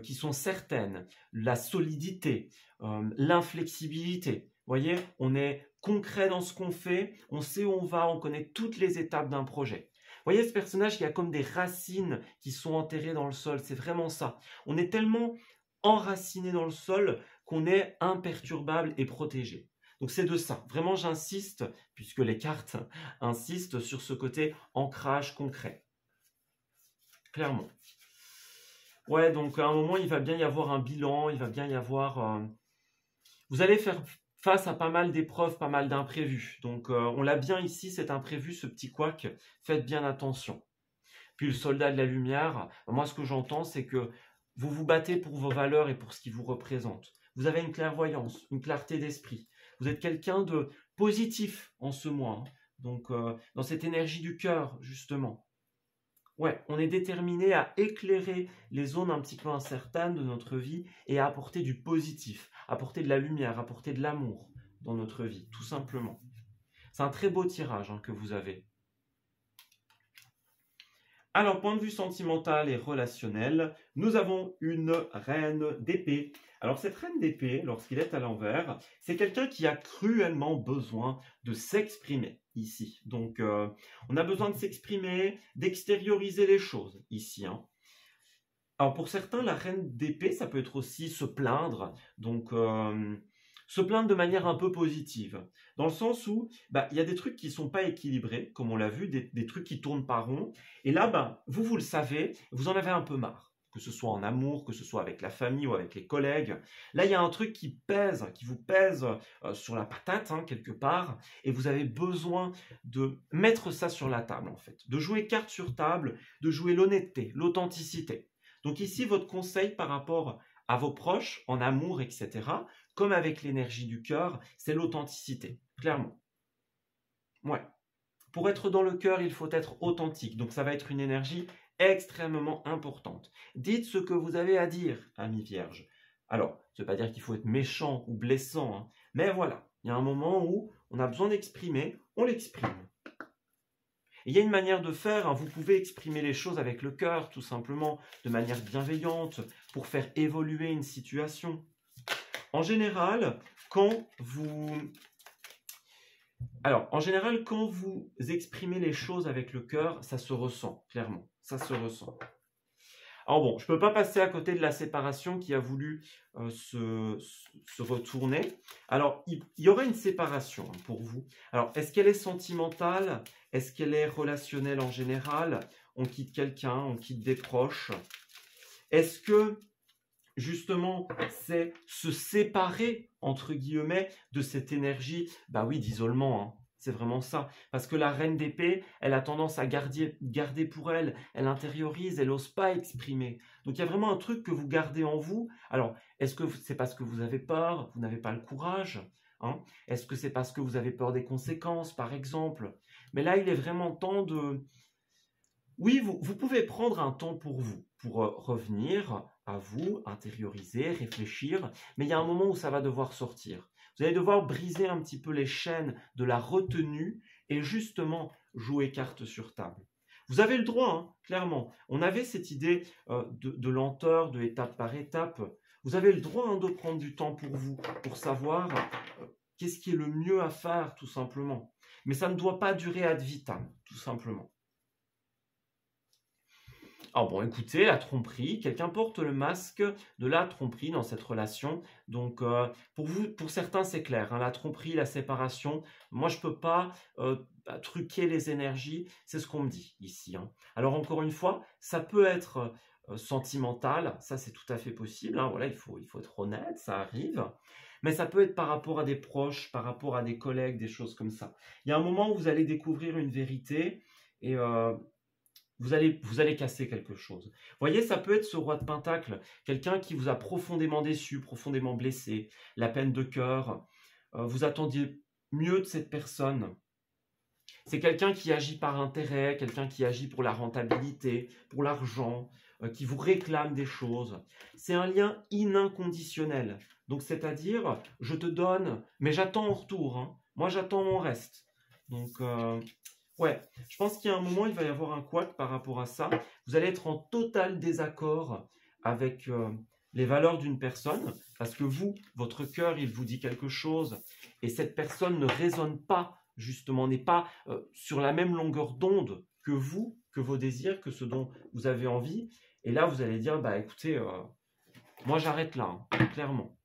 qui sont certaines, la solidité, l'inflexibilité. Vous voyez, on est concret dans ce qu'on fait, on sait où on va, on connaît toutes les étapes d'un projet. Vous voyez ce personnage qui a comme des racines qui sont enterrées dans le sol, c'est vraiment ça. On est tellement enraciné dans le sol qu'on est imperturbable et protégé. Donc c'est de ça. Vraiment, j'insiste, puisque les cartes insistent sur ce côté ancrage concret. Clairement. Ouais, donc à un moment, il va bien y avoir un bilan, il va bien y avoir... Vous allez faire face à pas mal d'épreuves, pas mal d'imprévus. Donc on l'a bien ici, cet imprévu, ce petit couac, faites bien attention. Puis le soldat de la lumière, moi ce que j'entends, c'est que vous vous battez pour vos valeurs et pour ce qui vous représente. Vous avez une clairvoyance, une clarté d'esprit. Vous êtes quelqu'un de positif en ce mois. Hein. Donc, dans cette énergie du cœur, justement. Ouais, on est déterminé à éclairer les zones un petit peu incertaines de notre vie et à apporter du positif, apporter de la lumière, apporter de l'amour dans notre vie, tout simplement. C'est un très beau tirage hein, que vous avez. Alors, point de vue sentimental et relationnel, nous avons une reine d'épée. Alors, cette reine d'épée, lorsqu'il est à l'envers, c'est quelqu'un qui a cruellement besoin de s'exprimer ici. Donc, on a besoin de s'exprimer, d'extérioriser les choses ici. Hein. Alors, pour certains, la reine d'épée, ça peut être aussi se plaindre. Donc, se plaindre de manière un peu positive. Dans le sens où, il y a des trucs qui ne sont pas équilibrés, comme on l'a vu, des trucs qui tournent pas rond. Et là, vous le savez, vous en avez un peu marre. Que ce soit en amour, que ce soit avec la famille ou avec les collègues. Là, il y a un truc qui vous pèse sur la patate, hein, quelque part. Et vous avez besoin de mettre ça sur la table, en fait. De jouer carte sur table, de jouer l'honnêteté, l'authenticité. Donc ici, votre conseil par rapport à vos proches, en amour, etc., comme avec l'énergie du cœur, c'est l'authenticité, clairement. Ouais. Pour être dans le cœur, il faut être authentique. Donc ça va être une énergie extrêmement importante. Dites ce que vous avez à dire, ami vierge. Alors, ça ne veut pas dire qu'il faut être méchant ou blessant, hein, mais voilà, il y a un moment où on a besoin d'exprimer, on l'exprime. Il y a une manière de faire, hein, vous pouvez exprimer les choses avec le cœur, tout simplement, de manière bienveillante, pour faire évoluer une situation. En général, quand vous exprimez les choses avec le cœur, ça se ressent, clairement. Ça se ressent. Alors bon, je ne peux pas passer à côté de la séparation qui a voulu se retourner. Alors, il y aura une séparation pour vous. Alors, est-ce qu'elle est sentimentale? Est-ce qu'elle est relationnelle en général? On quitte quelqu'un, on quitte des proches. Est-ce que, justement, c'est se séparer, entre guillemets, de cette énergie, d'isolement, hein. C'est vraiment ça. Parce que la reine d'épée, elle a tendance à garder pour elle. Elle intériorise, elle n'ose pas exprimer. Donc il y a vraiment un truc que vous gardez en vous. Alors, est-ce que c'est parce que vous avez peur, vous n'avez pas le courage, hein? Est-ce que c'est parce que vous avez peur des conséquences, par exemple? Mais là, il est vraiment temps de... Oui, vous pouvez prendre un temps pour vous, pour revenir à vous, intérioriser, réfléchir. Mais il y a un moment où ça va devoir sortir. Vous allez devoir briser un petit peu les chaînes de la retenue et justement jouer carte sur table. Vous avez le droit, hein, clairement. On avait cette idée de lenteur, de étape par étape. Vous avez le droit de prendre du temps pour vous, pour savoir qu'est-ce qui est le mieux à faire, tout simplement. Mais ça ne doit pas durer ad vitam, tout simplement. Alors bon, écoutez, la tromperie, quelqu'un porte le masque de la tromperie dans cette relation. Donc, pour certains, c'est clair, hein, la tromperie, la séparation. Moi, je ne peux pas truquer les énergies, c'est ce qu'on me dit ici. Hein. Alors, encore une fois, ça peut être sentimental, ça c'est tout à fait possible. Hein, voilà, il faut être honnête, ça arrive. Mais ça peut être par rapport à des proches, par rapport à des collègues, des choses comme ça. Il y a un moment où vous allez découvrir une vérité et... Vous allez casser quelque chose. Vous voyez, ça peut être ce roi de pentacle, quelqu'un qui vous a profondément déçu, profondément blessé, la peine de cœur. Vous attendiez mieux de cette personne. C'est quelqu'un qui agit par intérêt, quelqu'un qui agit pour la rentabilité, pour l'argent. qui vous réclament des choses. C'est un lien inconditionnel. Donc, c'est-à-dire, je te donne, mais j'attends en retour. Hein. Moi, j'attends mon reste. Donc, ouais, je pense qu'il y a un moment, il va y avoir un couac par rapport à ça. Vous allez être en total désaccord avec les valeurs d'une personne, parce que vous, votre cœur, il vous dit quelque chose, et cette personne ne résonne pas, justement, n'est pas sur la même longueur d'onde que vous, que vos désirs, que ce dont vous avez envie. Et là, vous allez dire, bah écoutez, moi j'arrête là, hein, clairement.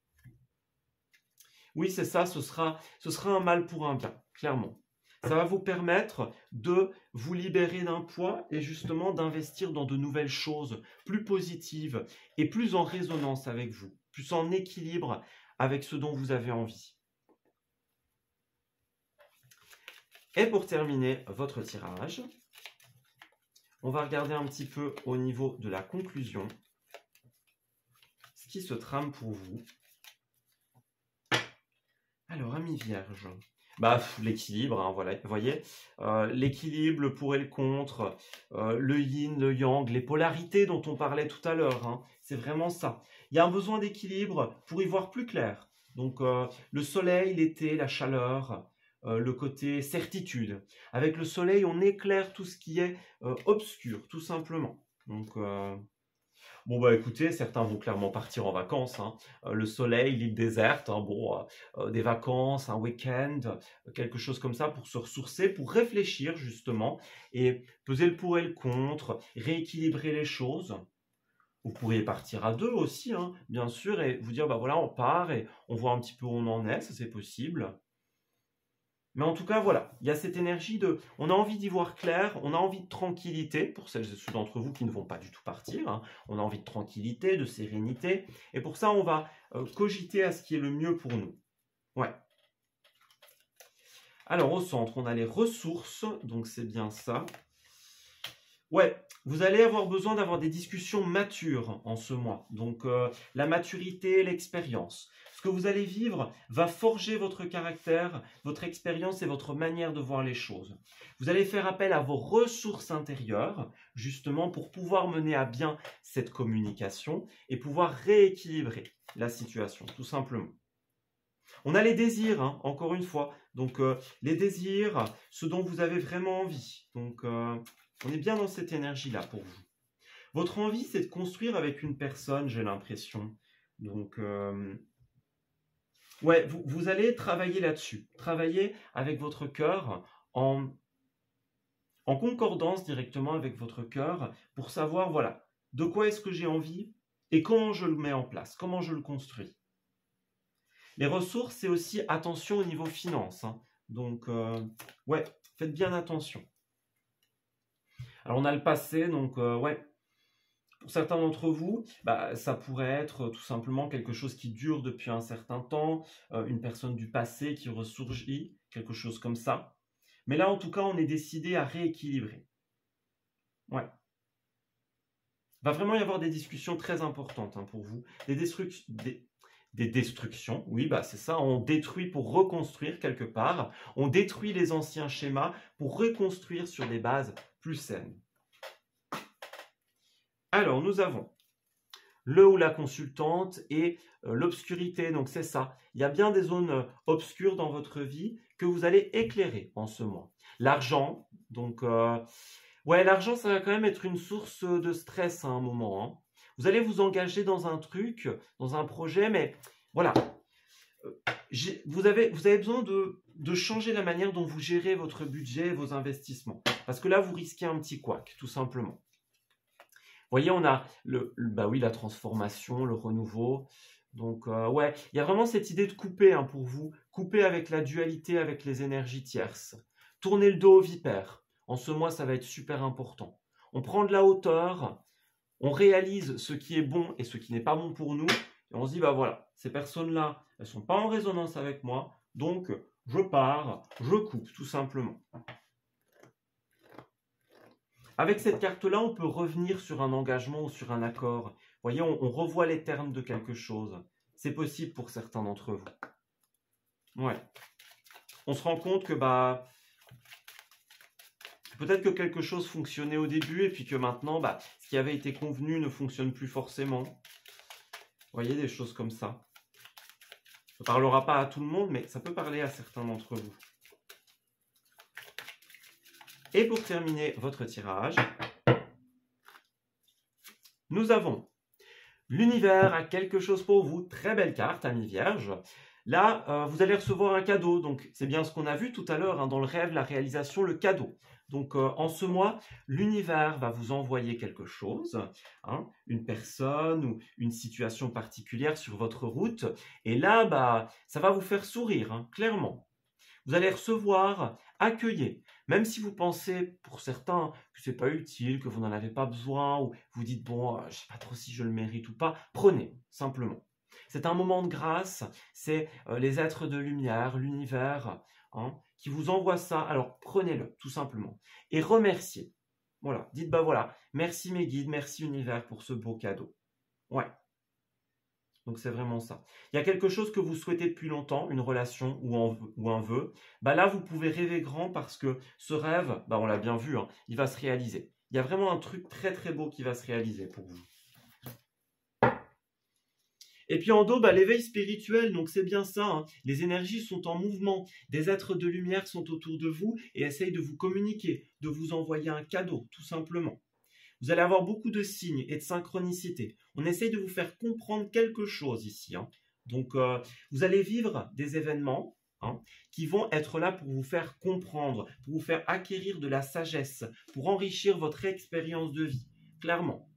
Oui, c'est ça, ce sera un mal pour un bien, clairement. Ça va vous permettre de vous libérer d'un poids et justement d'investir dans de nouvelles choses plus positives et plus en résonance avec vous, plus en équilibre avec ce dont vous avez envie. Et pour terminer votre tirage, on va regarder un petit peu au niveau de la conclusion ce qui se trame pour vous. Alors, ami Vierge, bah, l'équilibre, hein, voilà, vous voyez, l'équilibre, le pour et le contre, le yin, le yang, les polarités dont on parlait tout à l'heure, hein, c'est vraiment ça. Il y a un besoin d'équilibre pour y voir plus clair. Donc, le soleil, l'été, la chaleur, le côté certitude. Avec le soleil, on éclaire tout ce qui est obscur, tout simplement. Donc, bon, bah écoutez, certains vont clairement partir en vacances. Hein. Le soleil, l'île déserte, hein, bon, des vacances, un week-end, quelque chose comme ça pour se ressourcer, pour réfléchir justement et peser le pour et le contre, rééquilibrer les choses. Vous pourriez partir à deux aussi, hein, bien sûr, et vous dire, bah voilà, on part et on voit un petit peu où on en est, ça c'est possible. Mais en tout cas, voilà, il y a cette énergie de... On a envie d'y voir clair, on a envie de tranquillité, pour celles et ceux d'entre vous qui ne vont pas du tout partir. Hein, on a envie de tranquillité, de sérénité. Et pour ça, on va cogiter à ce qui est le mieux pour nous. Ouais. Alors, au centre, on a les ressources, donc c'est bien ça. Ouais, vous allez avoir besoin d'avoir des discussions matures en ce mois. Donc, la maturité, l'expérience. Ce que vous allez vivre va forger votre caractère, votre expérience et votre manière de voir les choses. Vous allez faire appel à vos ressources intérieures, justement, pour pouvoir mener à bien cette communication et pouvoir rééquilibrer la situation, tout simplement. On a les désirs, hein, encore une fois. Donc, les désirs, ce dont vous avez vraiment envie. Donc, on est bien dans cette énergie-là pour vous. Votre envie, c'est de construire avec une personne, j'ai l'impression. Donc, ouais, vous allez travailler là-dessus. Travailler avec votre cœur en concordance directement avec votre cœur pour savoir, voilà, de quoi est-ce que j'ai envie et comment je le mets en place, comment je le construis. Les ressources, c'est aussi attention au niveau finance. Hein. Donc, ouais, faites bien attention. Alors, on a le passé, donc, ouais, pour certains d'entre vous, bah, ça pourrait être tout simplement quelque chose qui dure depuis un certain temps, une personne du passé qui ressurgit, quelque chose comme ça. Mais là, en tout cas, on est décidé à rééquilibrer. Ouais. Il va vraiment y avoir des discussions très importantes hein, pour vous. Des destructions, oui, bah c'est ça. On détruit pour reconstruire quelque part. On détruit les anciens schémas pour reconstruire sur des bases plus saines. Alors, nous avons le ou la consultante et l'obscurité. Donc, c'est ça. Il y a bien des zones obscures dans votre vie que vous allez éclairer en ce mois. L'argent, donc... ouais, l'argent, ça va quand même être une source de stress à un moment. Hein. Vous allez vous engager dans un truc, dans un projet, mais voilà. Vous avez besoin de changer la manière dont vous gérez votre budget et vos investissements. Parce que là, vous risquez un petit couac, tout simplement. Vous voyez, on a bah oui, la transformation, le renouveau. Donc, ouais, il y a vraiment cette idée de couper hein, pour vous. Couper avec la dualité, avec les énergies tierces. Tourner le dos aux vipères. En ce mois, ça va être super important. On prend de la hauteur, on réalise ce qui est bon et ce qui n'est pas bon pour nous. Et on se dit, bah voilà, ces personnes-là, elles ne sont pas en résonance avec moi. Donc, je pars, je coupe, tout simplement. Avec cette carte-là, on peut revenir sur un engagement ou sur un accord. Vous voyez, on revoit les termes de quelque chose. C'est possible pour certains d'entre vous. Ouais. On se rend compte que bah, Peut-être que quelque chose fonctionnait au début et puis que maintenant, ce qui avait été convenu ne fonctionne plus forcément. Vous voyez, des choses comme ça. Ça ne parlera pas à tout le monde, mais ça peut parler à certains d'entre vous. Et pour terminer votre tirage, nous avons l'univers a quelque chose pour vous. Très belle carte, ami Vierge. Là, vous allez recevoir un cadeau. Donc, c'est bien ce qu'on a vu tout à l'heure, dans le rêve, la réalisation, le cadeau. Donc, en ce mois, l'univers va vous envoyer quelque chose, une personne ou une situation particulière sur votre route. Et là, ça va vous faire sourire, clairement. Vous allez recevoir, accueillir. Même si vous pensez, pour certains, que ce n'est pas utile, que vous n'en avez pas besoin, ou vous dites, bon, je ne sais pas trop si je le mérite ou pas, prenez, simplement. C'est un moment de grâce, c'est les êtres de lumière, l'univers, qui vous envoient ça. Alors, prenez-le, tout simplement. Et remerciez. Voilà, dites, voilà, merci mes guides, merci univers pour ce beau cadeau. Ouais. Donc, c'est vraiment ça. Il y a quelque chose que vous souhaitez depuis longtemps, une relation ou un vœu. Là, vous pouvez rêver grand parce que ce rêve, on l'a bien vu, il va se réaliser. Il y a vraiment un truc très, très beau qui va se réaliser pour vous. Et puis en dos, l'éveil spirituel, donc c'est bien ça. Les énergies sont en mouvement. Des êtres de lumière sont autour de vous et essayent de vous communiquer, de vous envoyer un cadeau, tout simplement. Vous allez avoir beaucoup de signes et de synchronicité. On essaye de vous faire comprendre quelque chose ici. Donc, vous allez vivre des événements qui vont être là pour vous faire comprendre, pour vous faire acquérir de la sagesse, pour enrichir votre expérience de vie, clairement.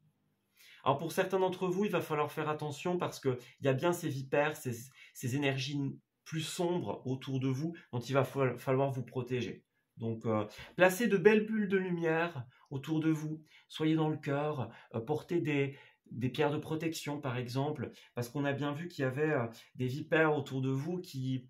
Alors, pour certains d'entre vous, il va falloir faire attention parce qu'il y a bien ces vipères, ces énergies plus sombres autour de vous dont il va falloir vous protéger. Donc, placez de belles bulles de lumière autour de vous. Soyez dans le cœur, portez des pierres de protection, par exemple, parce qu'on a bien vu qu'il y avait des vipères autour de vous qui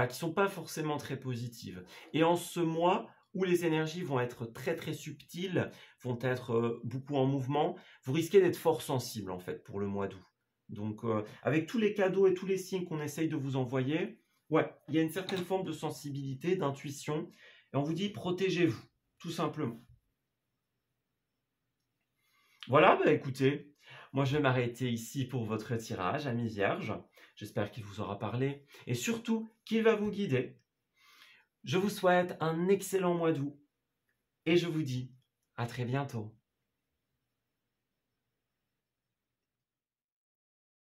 sont pas forcément très positives. Et en ce mois où les énergies vont être très très subtiles, vont être beaucoup en mouvement, vous risquez d'être fort sensible en fait pour le mois d'août. Donc, avec tous les cadeaux et tous les signes qu'on essaye de vous envoyer, il y a une certaine forme de sensibilité, d'intuition. Et on vous dit, protégez-vous, tout simplement. Voilà, écoutez, moi je vais m'arrêter ici pour votre tirage, amis vierges. J'espère qu'il vous aura parlé et surtout qu'il va vous guider. Je vous souhaite un excellent mois d'août et je vous dis à très bientôt.